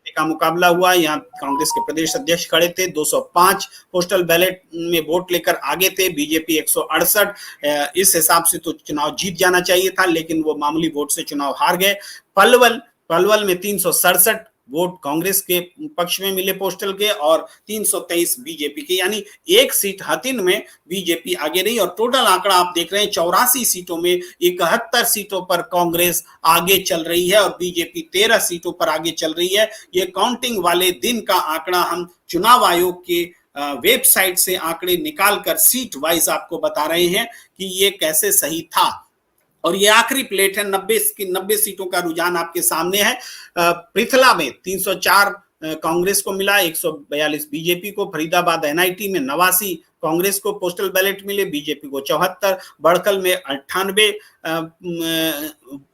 का मुकाबला हुआ। यहाँ कांग्रेस के प्रदेश अध्यक्ष खड़े थे, 205 पोस्टल बैलेट में वोट लेकर आगे थे, बीजेपी 168। इस हिसाब से तो चुनाव जीत जाना चाहिए था, लेकिन वो मामूली वोट से चुनाव हार गए। पलवल में 367 वोट कांग्रेस के पक्ष में मिले पोस्टल के और 323 बीजेपी के, यानी एक सीट हथिन में बीजेपी आगे रही। और टोटल आंकड़ा आप देख रहे हैं 84 सीटों में 71 सीटों पर कांग्रेस आगे चल रही है और बीजेपी 13 सीटों पर आगे चल रही है। ये काउंटिंग वाले दिन का आंकड़ा हम चुनाव आयोग के वेबसाइट से आंकड़े निकालकर सीट वाइज आपको बता रहे हैं कि ये कैसे सही था। और ये आखिरी प्लेट है, 90 सीटों का रुझान आपके सामने है। पृथला में 304 कांग्रेस को मिला, 142 बीजेपी को। फरीदाबाद एनआईटी में 89 कांग्रेस को पोस्टल बैलेट मिले, बीजेपी को 74। बड़कल में 98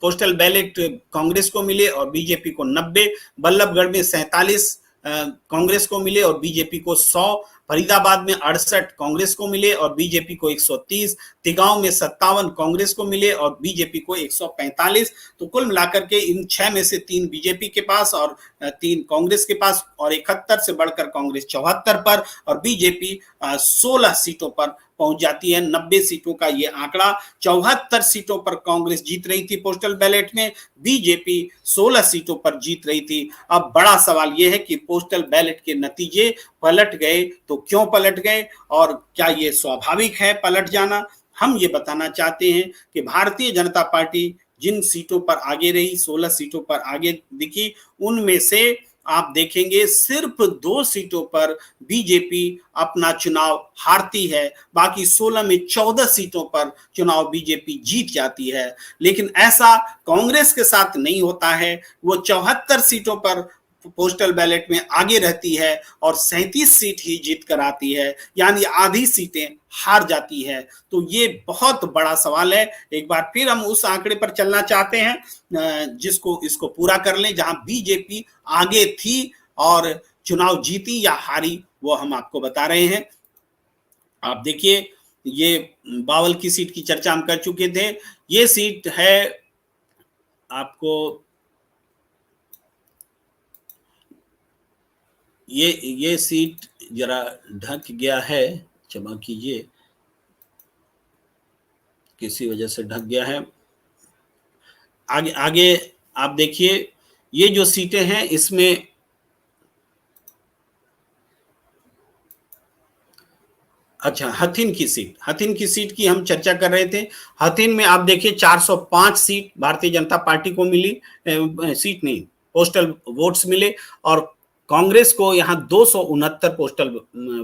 पोस्टल बैलेट कांग्रेस को मिले और बीजेपी को 90। बल्लभगढ़ में 47 कांग्रेस को मिले और बीजेपी को 100। फरीदाबाद में 68 कांग्रेस को मिले और बीजेपी को 130। तिगांव में 57 कांग्रेस को मिले और बीजेपी को 145। तो कुल मिलाकर के इन 6 में से 3 बीजेपी के पास और 3 कांग्रेस के पास, और 71 से बढ़कर कांग्रेस 74 पर और बीजेपी 16 सीटों पर पहुंच जाती है। 90 सीटों का ये आंकड़ा। 74 सीटों पर कांग्रेस जीत रही थी पोस्टल बैलेट में, बीजेपी 16 सीटों पर जीत रही थी। अब बड़ा सवाल यह है कि पोस्टल बैलेट के नतीजे पलट गए तो क्यों पलट गए और क्या ये स्वाभाविक है पलट जाना। हम ये बताना चाहते हैं कि भारतीय जनता पार्टी जिन सीटों पर आगे रही, 16 सीटों पर आगे दिखी, उनमें से आप देखेंगे सिर्फ 2 सीटों पर बीजेपी अपना चुनाव हारती है, बाकी 16 में 14 सीटों पर चुनाव बीजेपी जीत जाती है। लेकिन ऐसा कांग्रेस के साथ नहीं होता है, वो 74 सीटों पर पोस्टल बैलेट में आगे रहती है और 37 सीट ही जीत कर आती है, यानी आधी सीटें हार जाती है। तो ये बहुत बड़ा सवाल है। एक बार फिर हम उस आंकड़े पर चलना चाहते हैं जिसको इसको पूरा कर लें, जहां बीजेपी आगे थी और चुनाव जीती या हारी वो हम आपको बता रहे हैं। आप देखिए ये बावल की सीट की चर्चा हम कर चुके थे। ये सीट है आपको, ये सीट जरा ढक गया है, क्षमा कीजिए, किसी वजह से ढक गया है। आगे आगे आप देखिए, ये जो सीटें हैं इसमें अच्छा, हथिन की सीट की हम चर्चा कर रहे थे। हथिन में आप देखिए 405 सीट भारतीय जनता पार्टी को मिली, सीट नहीं, पोस्टल वोट्स मिले, और कांग्रेस को यहाँ 269 पोस्टल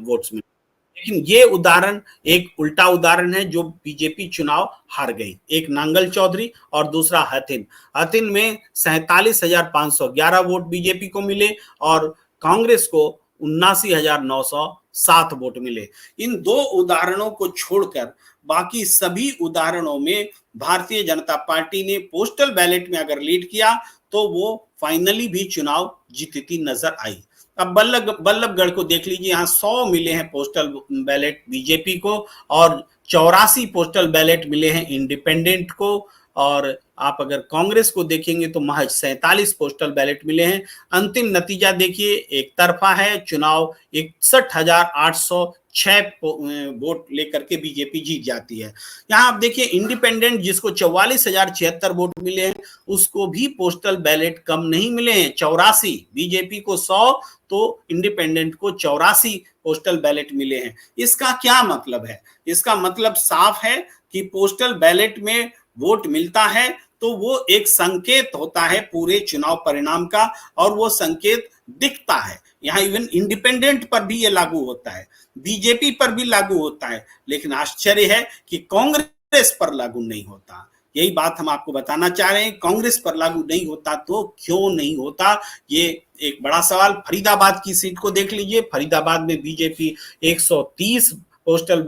वोट्स मिले। लेकिन ये उदाहरण एक उल्टा उदाहरण है, जो बीजेपी चुनाव हार गई। एक नांगल चौधरी और दूसरा हथिन में 47,511 वोट बीजेपी को मिले और कांग्रेस को 79,907 वोट मिले। इन दो उदाहरणों को छोड़कर बाकी सभी उदाहरणों में भारतीय जनता पार्टी ने पोस्टल बैलेट में अगर लीड किया तो वो फाइनली भी चुनाव जीतती नजर आई। अब बल्लभगढ़ को देख लीजिए, यहाँ 100 मिले हैं पोस्टल बैलेट बीजेपी को और 84 पोस्टल बैलेट मिले हैं इंडिपेंडेंट को, और आप अगर कांग्रेस को देखेंगे तो महज 47 पोस्टल बैलेट मिले हैं। अंतिम नतीजा देखिए, एक तरफा है, चुनाव 61,806 वोट लेकर के बीजेपी जीत जाती है। यहाँ आप देखिए इंडिपेंडेंट जिसको 44,076 वोट मिले हैं, उसको भी पोस्टल बैलेट कम नहीं मिले हैं, 84। बीजेपी को 100 तो इंडिपेंडेंट को 84 पोस्टल बैलेट मिले हैं। इसका क्या मतलब है? इसका मतलब साफ है कि पोस्टल बैलेट में वोट मिलता है तो वो एक संकेत होता है पूरे चुनाव परिणाम का, और वो संकेत दिखता है। यहाँ इवन इंडिपेंडेंट पर भी ये लागू होता है, बीजेपी पर भी लागू होता है, लेकिन आश्चर्य है कि कांग्रेस पर लागू नहीं होता। यही बात हम आपको बताना चाह रहे हैं, कांग्रेस पर लागू नहीं होता तो क्यों नहीं होता, ये एक बड़ा सवाल। फरीदाबाद की सीट को देख लीजिए, फरीदाबाद में बीजेपी 130 पोस्टल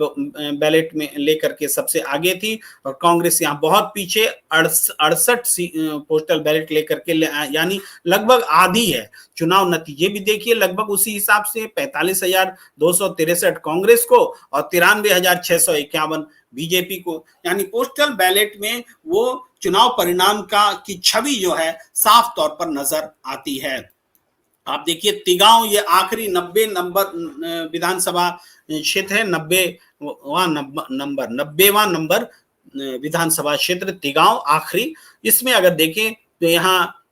बैलेट में लेकर के सबसे आगे थी और कांग्रेस यहाँ बहुत पीछे 68 पोस्टल बैलेट लेकर के, यानी लगभग आधी है। चुनाव नतीजे भी देखिए लगभग उसी हिसाब से, 45,263 कांग्रेस को और 93,651 बीजेपी को, यानी पोस्टल बैलेट में वो चुनाव परिणाम का की छवि जो है साफ तौर पर नजर आती है। आप देखिए तिगांव, ये आखिरी 90 नंबर विधानसभा क्षेत्र है, 90वां नंबर विधानसभा क्षेत्र तिगांव आखिरी। इसमें अगर देखें तो यहाँ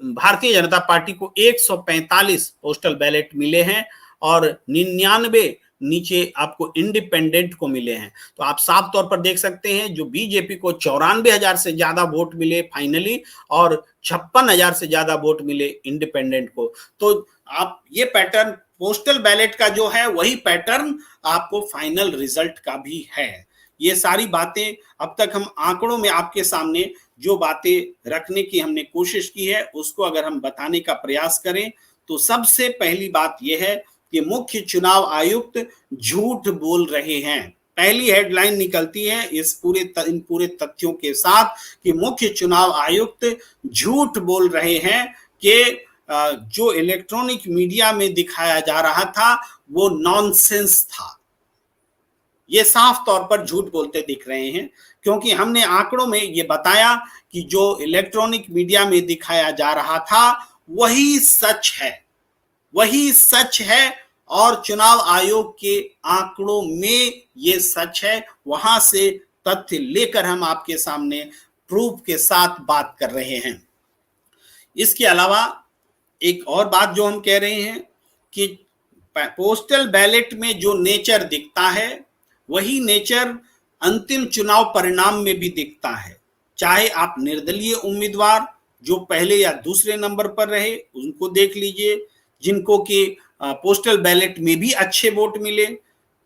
भारतीय जनता पार्टी को 145 पोस्टल बैलेट मिले हैं और 99 नीचे आपको इंडिपेंडेंट को मिले हैं। तो आप साफ तौर पर देख सकते हैं, जो बीजेपी को 94,000 से ज्यादा वोट मिले फाइनली और 56,000 से ज्यादा वोट मिले इंडिपेंडेंट को। तो आप ये पैटर्न पोस्टल बैलेट का जो है वही पैटर्न आपको फाइनल रिजल्ट का भी है। ये सारी बातें अब तक हम आंकड़ों में आपके सामने जो बातें रखने की हमने कोशिश की है उसको अगर हम बताने का प्रयास करें तो सबसे पहली बात यह है कि मुख्य चुनाव आयुक्त झूठ बोल रहे हैं। पहली हेडलाइन निकलती है इन पूरे तथ्यों के साथ कि मुख्य चुनाव आयुक्त झूठ बोल रहे हैं कि जो इलेक्ट्रॉनिक मीडिया में दिखाया जा रहा था वो नॉनसेंस था। ये साफ तौर पर झूठ बोलते दिख रहे हैं, क्योंकि हमने आंकड़ों में ये बताया कि जो इलेक्ट्रॉनिक मीडिया में दिखाया जा रहा था वही सच है, वही सच है, और चुनाव आयोग के आंकड़ों में ये सच है। वहां से तथ्य लेकर हम आपके सामने प्रूफ के साथ बात कर रहे हैं। इसके अलावा एक और बात जो हम कह रहे हैं कि पोस्टल बैलेट में जो नेचर दिखता है वही नेचर अंतिम चुनाव परिणाम में भी दिखता है। चाहे आप निर्दलीय उम्मीदवार जो पहले या दूसरे नंबर पर रहे उनको देख लीजिए, जिनको कि पोस्टल बैलेट में भी अच्छे वोट मिले,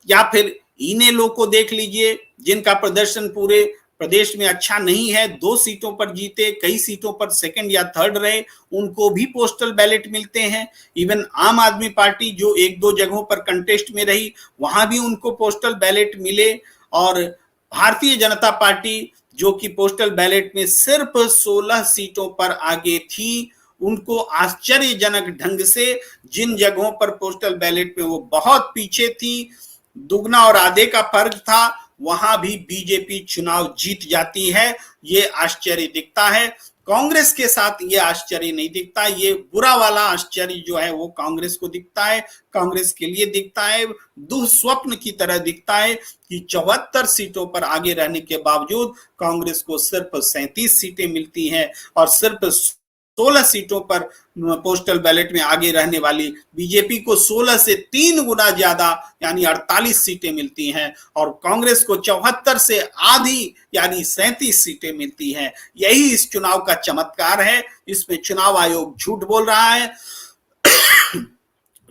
या फिर इनेलो को देख लीजिए जिनका प्रदर्शन पूरे प्रदेश में अच्छा नहीं है, 2 सीटों पर जीते, कई सीटों पर सेकंड या थर्ड रहे, उनको भी पोस्टल बैलेट मिलते हैं। इवन आम आदमी पार्टी जो 1-2 जगहों पर कंटेस्ट में रही वहां भी उनको पोस्टल बैलेट मिले, और भारतीय जनता पार्टी जो कि पोस्टल बैलेट में सिर्फ 16 सीटों पर आगे थी, उनको आश्चर्यजनक ढंग से जिन जगहों पर पोस्टल बैलेट में वो बहुत पीछे थी, दुगना और आधे का फर्क था, वहां भी बीजेपी चुनाव जीत जाती है। ये आश्चर्य दिखता है। कांग्रेस के साथ ये आश्चर्य नहीं दिखता। ये बुरा वाला आश्चर्य जो है वो कांग्रेस को दिखता है, कांग्रेस के लिए दिखता है, दुःस्वप्न की तरह दिखता है कि 74 सीटों पर आगे रहने के बावजूद कांग्रेस को सिर्फ 37 सीटें मिलती हैं और सिर्फ 16 सीटों पर पोस्टल बैलेट में आगे रहने वाली बीजेपी को 16 से 3 गुना ज्यादा यानी 48 सीटें मिलती हैं और कांग्रेस को 74 से आधी यानी 37 सीटें मिलती हैं। यही इस चुनाव का चमत्कार है। इसमें चुनाव आयोग झूठ बोल रहा है,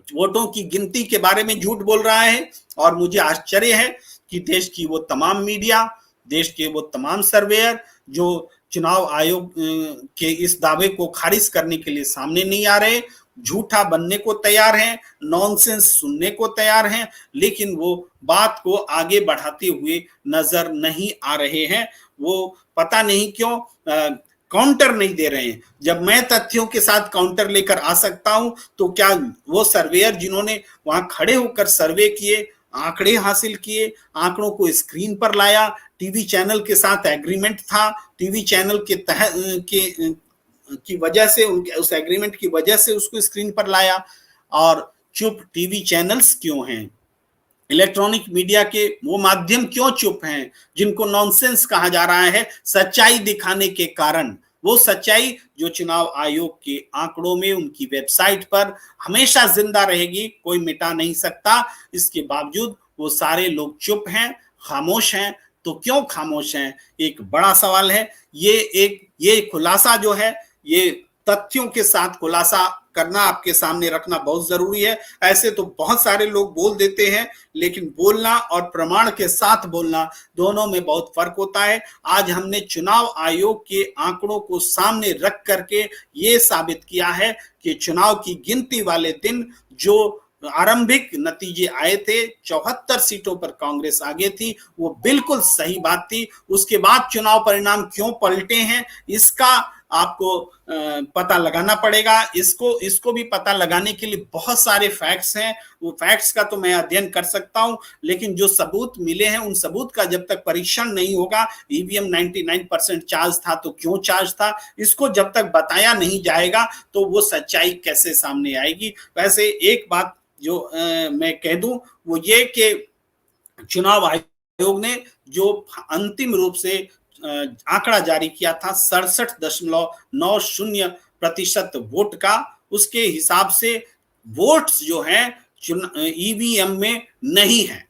वोटों की गिनती के बारे में झूठ बोल रहा है और मुझे आश्चर्य है कि देश की वो तमाम मीडिया, देश के वो तमाम सर्वेयर जो चुनाव आयोग के इस दावे को खारिज करने के लिए सामने नहीं आ रहे, झूठा बनने को तैयार हैं, नॉनसेंस सुनने को तैयार हैं, लेकिन वो बात को आगे बढ़ाते हुए नजर नहीं आ रहे हैं। वो पता नहीं क्यों काउंटर नहीं दे रहे हैं। जब मैं तथ्यों के साथ काउंटर लेकर आ सकता हूं तो क्या वो सर्वेयर जिन्होंने वहां खड़े होकर सर्वे किए, आंकड़े हासिल किए, आंकड़ों को स्क्रीन पर लाया, टीवी चैनल के साथ एग्रीमेंट था, टीवी चैनल के तहत की वजह से उनके उस एग्रीमेंट की वजह से उसको स्क्रीन पर लाया, और चुप टीवी चैनल्स क्यों हैं? इलेक्ट्रॉनिक मीडिया के वो माध्यम क्यों चुप हैं जिनको नॉनसेंस कहा जा रहा है सच्चाई दिखाने के कारण? वो सच्चाई जो चुनाव आयोग के आंकड़ों में, उनकी वेबसाइट पर हमेशा जिंदा रहेगी, कोई मिटा नहीं सकता। इसके बावजूद वो सारे लोग चुप हैं, खामोश हैं। तो क्यों खामोश हैं? एक बड़ा सवाल है। ये खुलासा जो है, ये तथ्यों के साथ खुलासा करना, आपके सामने रखना बहुत जरूरी है। ऐसे तो बहुत सारे लोग बोल देते हैं, लेकिन बोलना और प्रमाण के साथ बोलना दोनों में बहुत फर्क होता है। आज हमने चुनाव आयोग के आंकड़ों को सामने रख करके ये साबित किया है कि चुनाव की गिनती वाले दिन जो आरंभिक नतीजे आए थे, 74 सीटों पर कांग्रेस आगे थी, वो बिल्कुल सही बात थी। उसके बाद चुनाव परिणाम क्यों पलटे हैं, इसका आपको पता लगाना पड़ेगा। इसको भी पता लगाने के लिए बहुत सारे फैक्ट्स हैं। वो फैक्ट्स का तो मैं अध्ययन कर सकता हूं, लेकिन जो सबूत मिले हैं उन सबूत का जब तक परीक्षण नहीं होगा, ईवीएम 99% चार्ज था तो क्यों चार्ज था, इसको जब तक बताया नहीं जाएगा तो वो सच्चाई कैसे सामने आएगी। वैसे एक बात जो मैं कह दूं वो ये कि चुनाव आयोग ने जो अंतिम रूप से आंकड़ा जारी किया था 67.90% वोट का, उसके हिसाब से वोट्स जो हैं ईवीएम में नहीं है।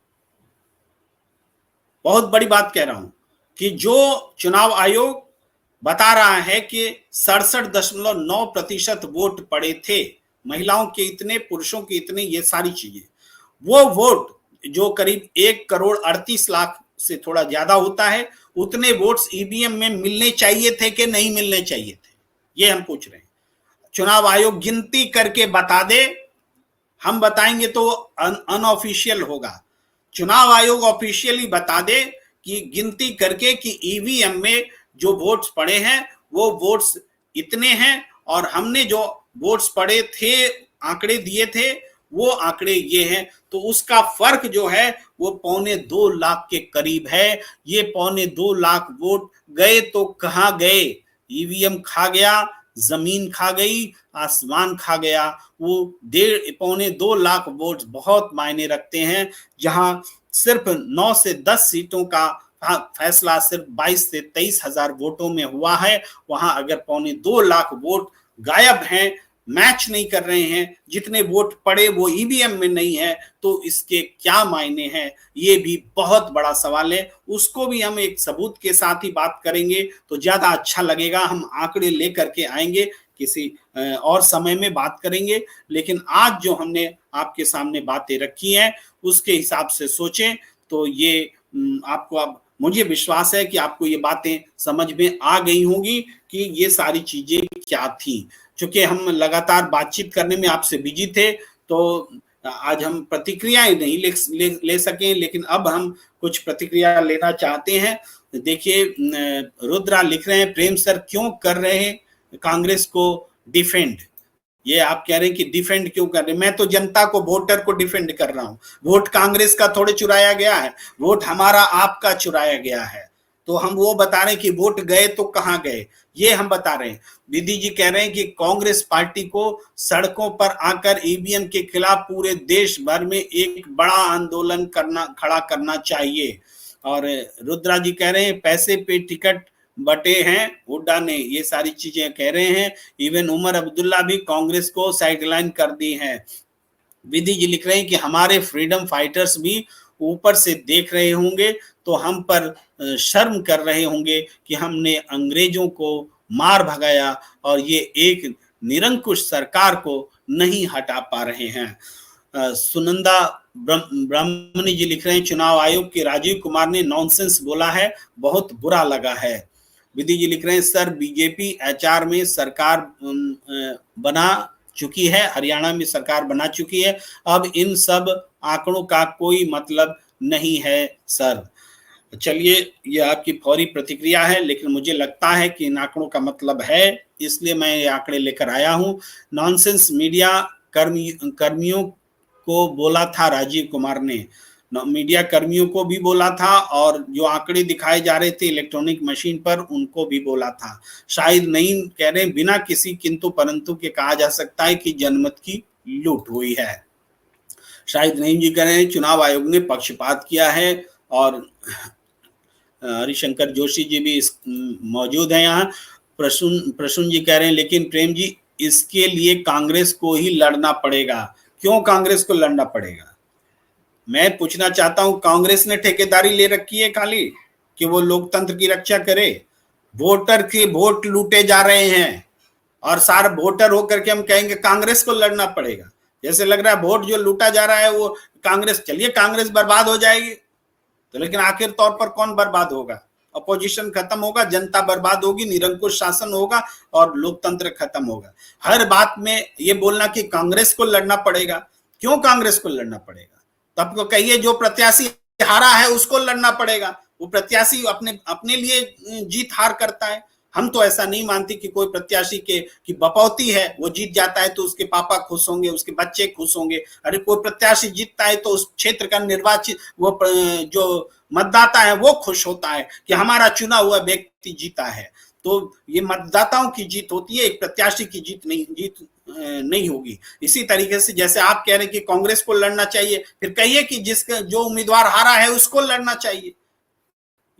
बहुत बड़ी बात कह रहा हूं कि जो चुनाव आयोग बता रहा है कि 67.9% वोट पड़े थे, महिलाओं के इतने, पुरुषों के इतने, ये सारी चीजें, वो वोट जो करीब 1,38,00,000 से थोड़ा ज्यादा होता है, उतने वोट्स ईवीएम में मिलने चाहिए थे कि नहीं मिलने चाहिए थे, ये हम पूछ रहे हैं। चुनाव आयोग गिनती करके बता दे, हम बताएंगे तो अनऑफिशियल होगा। चुनाव आयोग ऑफिशियली बता दे कि गिनती करके कि ईवीएम में जो वोट्स पड़े हैं वो वोट्स इतने हैं और हमने जो वोट्स पड़े थे, आंकड़े दिए थे, वो आंकड़े ये हैं, तो उसका फर्क जो है वो 2.25 लाख के करीब है। ये 2.25 लाख वोट गए तो कहां गए? ईवीएम खा गया, जमीन खा गई, आसमान खा गया। वो 2.25 लाख वोट बहुत मायने रखते हैं। जहां सिर्फ 9 से 10 सीटों का फैसला सिर्फ 22 से 23 हजार वोटों में हुआ है, वहां अगर 2.25 लाख वोट गायब हैं, मैच नहीं कर रहे हैं, जितने वोट पड़े वो ईवीएम में नहीं है, तो इसके क्या मायने हैं? ये भी बहुत बड़ा सवाल है। उसको भी हम एक सबूत के साथ ही बात करेंगे तो ज्यादा अच्छा लगेगा। हम आंकड़े लेकर के आएंगे, किसी और समय में बात करेंगे, लेकिन आज जो हमने आपके सामने बातें रखी हैं उसके हिसाब से सोचें तो ये आपको, अब मुझे विश्वास है कि आपको ये बातें समझ में आ गई होंगी कि ये सारी चीजें क्या थी। चूंकि हम लगातार बातचीत करने में आपसे बिजी थे तो आज हम प्रतिक्रियाएं नहीं ले सके, लेकिन अब हम कुछ प्रतिक्रिया लेना चाहते हैं। देखिए, रुद्रा लिख रहे हैं, प्रेम सर क्यों कर रहे हैं कांग्रेस को डिफेंड? ये आप कह रहे हैं कि डिफेंड क्यों कर रहे हैं? मैं तो जनता को, वोटर को डिफेंड कर रहा हूं। वोट कांग्रेस का थोड़े चुराया गया है, वोट हमारा आपका चुराया गया है। तो हम वो बता रहे हैं कि वोट गए तो कहां गए, ये हम बता रहे हैं। विधि जी कह रहे हैं कि कांग्रेस पार्टी को सड़कों पर आकर ईवीएम के खिलाफ पूरे देश भर में एक बड़ा आंदोलन खड़ा करना चाहिए। और रुद्रा जी कह रहे हैं पैसे पे टिकट बटे हैं हुड्डा ने, ये सारी चीजें कह रहे हैं। इवन उमर अब्दुल्ला भी कांग्रेस को साइडलाइन कर दी है। विधि जी लिख रहे हैं कि हमारे फ्रीडम फाइटर्स भी ऊपर से देख रहे होंगे तो हम पर शर्म कर रहे होंगे कि हमने अंग्रेजों को मार भगाया और ये एक निरंकुश सरकार को नहीं हटा पा रहे हैं। सुनंदा ब्राह्मणी जी लिख रहे हैं चुनाव आयोग के राजीव कुमार ने नॉनसेंस बोला है, बहुत बुरा लगा है। विधि जी लिख रहे हैं सर बीजेपी एचआर में सरकार बना चुकी है, हरियाणा में सरकार बना चुकी है, अब इन सब आंकड़ों का कोई मतलब नहीं है सर। चलिए, ये आपकी फौरी प्रतिक्रिया है, लेकिन मुझे लगता है कि इन आंकड़ों का मतलब है, इसलिए मैं ये आंकड़े लेकर आया हूं। नॉनसेंस मीडिया कर्मियों को बोला था राजीव कुमार ने, मीडिया कर्मियों को भी बोला था और जो आंकड़े दिखाए जा रहे थे इलेक्ट्रॉनिक मशीन पर उनको भी बोला था। शायद नहीं कह रहे, बिना किसी किंतु परंतु के कहा जा सकता है कि जनमत की लूट हुई है। शायद नहीं जी कह रहे हैं चुनाव आयोग ने पक्षपात किया है। और हरिशंकर जोशी जी भी मौजूद है यहाँ। प्रसून जी कह रहे हैं लेकिन प्रेम जी इसके लिए कांग्रेस को ही लड़ना पड़ेगा। क्यों कांग्रेस को लड़ना पड़ेगा? मैं पूछना चाहता हूं, कांग्रेस ने ठेकेदारी ले रखी है खाली कि वो लोकतंत्र की रक्षा करे? वोटर के वोट लूटे जा रहे हैं और सारे वोटर होकर के हम कहेंगे कांग्रेस को लड़ना पड़ेगा? जैसे लग रहा है वोट जो लूटा जा रहा है वो कांग्रेस, चलिए कांग्रेस बर्बाद हो जाएगी तो, लेकिन आखिर तौर पर कौन बर्बाद होगा? अपोजिशन खत्म होगा, जनता बर्बाद होगी, निरंकुश शासन होगा और लोकतंत्र खत्म होगा। हर बात में ये बोलना कि कांग्रेस को लड़ना पड़ेगा, क्यों कांग्रेस को लड़ना पड़ेगा? तो आपको कहिए जो प्रत्याशी हारा है उसको लड़ना पड़ेगा, वो प्रत्याशी अपने लिए जीत हार करता है। हम तो ऐसा नहीं मानते कि कोई प्रत्याशी की बपौती है वो जीत जाता है तो उसके पापा खुश होंगे, उसके बच्चे खुश होंगे। अरे कोई प्रत्याशी जीतता है तो उस क्षेत्र का निर्वाचित वो जो मतदाता है वो खुश होता है कि हमारा चुना हुआ व्यक्ति जीता है। तो ये मतदाताओं की जीत होती है, एक प्रत्याशी की जीत नहीं होगी। इसी तरीके से जैसे आप कह रहे हैं कि कांग्रेस को लड़ना चाहिए, फिर कहिए कि जिसका जो उम्मीदवार हारा है उसको लड़ना चाहिए।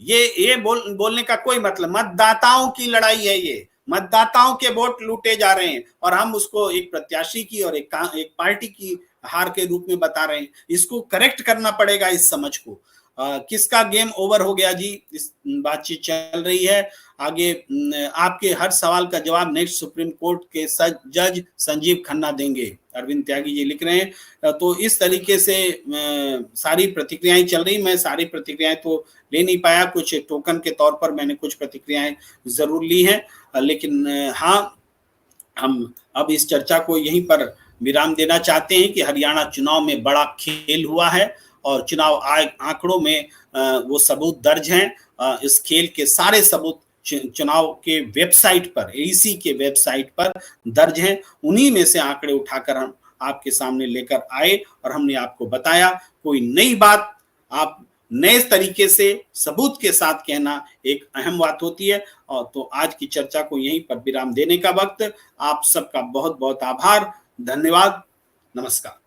ये बोलने का कोई मतलब, मतदाताओं की लड़ाई है, ये मतदाताओं के वोट लूटे जा रहे हैं और हम उसको एक प्रत्याशी की और एक पार्टी की हार के रूप में बता रहे हैं। इसको करेक्ट करना पड़ेगा, इस समझ को। किसका गेम ओवर हो गया जी, इस बातचीत चल रही है आगे। आपके हर सवाल का जवाब नेक्स्ट सुप्रीम कोर्ट के जज संजीव खन्ना देंगे, अरविंद त्यागी जी लिख रहे हैं। तो इस तरीके से सारी प्रतिक्रियाएं चल रही। मैं सारी प्रतिक्रियाएं तो ले नहीं पाया, कुछ टोकन के तौर पर मैंने कुछ प्रतिक्रियाएं जरूर ली हैं, लेकिन हाँ, हम अब इस चर्चा को यहीं पर विराम देना चाहते हैं कि हरियाणा चुनाव में बड़ा खेल हुआ है और चुनाव आंकड़ों में वो सबूत दर्ज हैं। इस खेल के सारे सबूत चुनाव के वेबसाइट पर, एईसी के वेबसाइट पर दर्ज हैं। उन्हीं में से आंकड़े उठाकर हम आपके सामने लेकर आए और हमने आपको बताया। कोई नई बात आप नए तरीके से सबूत के साथ कहना एक अहम बात होती है। और तो आज की चर्चा को यहीं पर विराम देने का वक्त। आप सबका बहुत बहुत आभार, धन्यवाद, नमस्कार।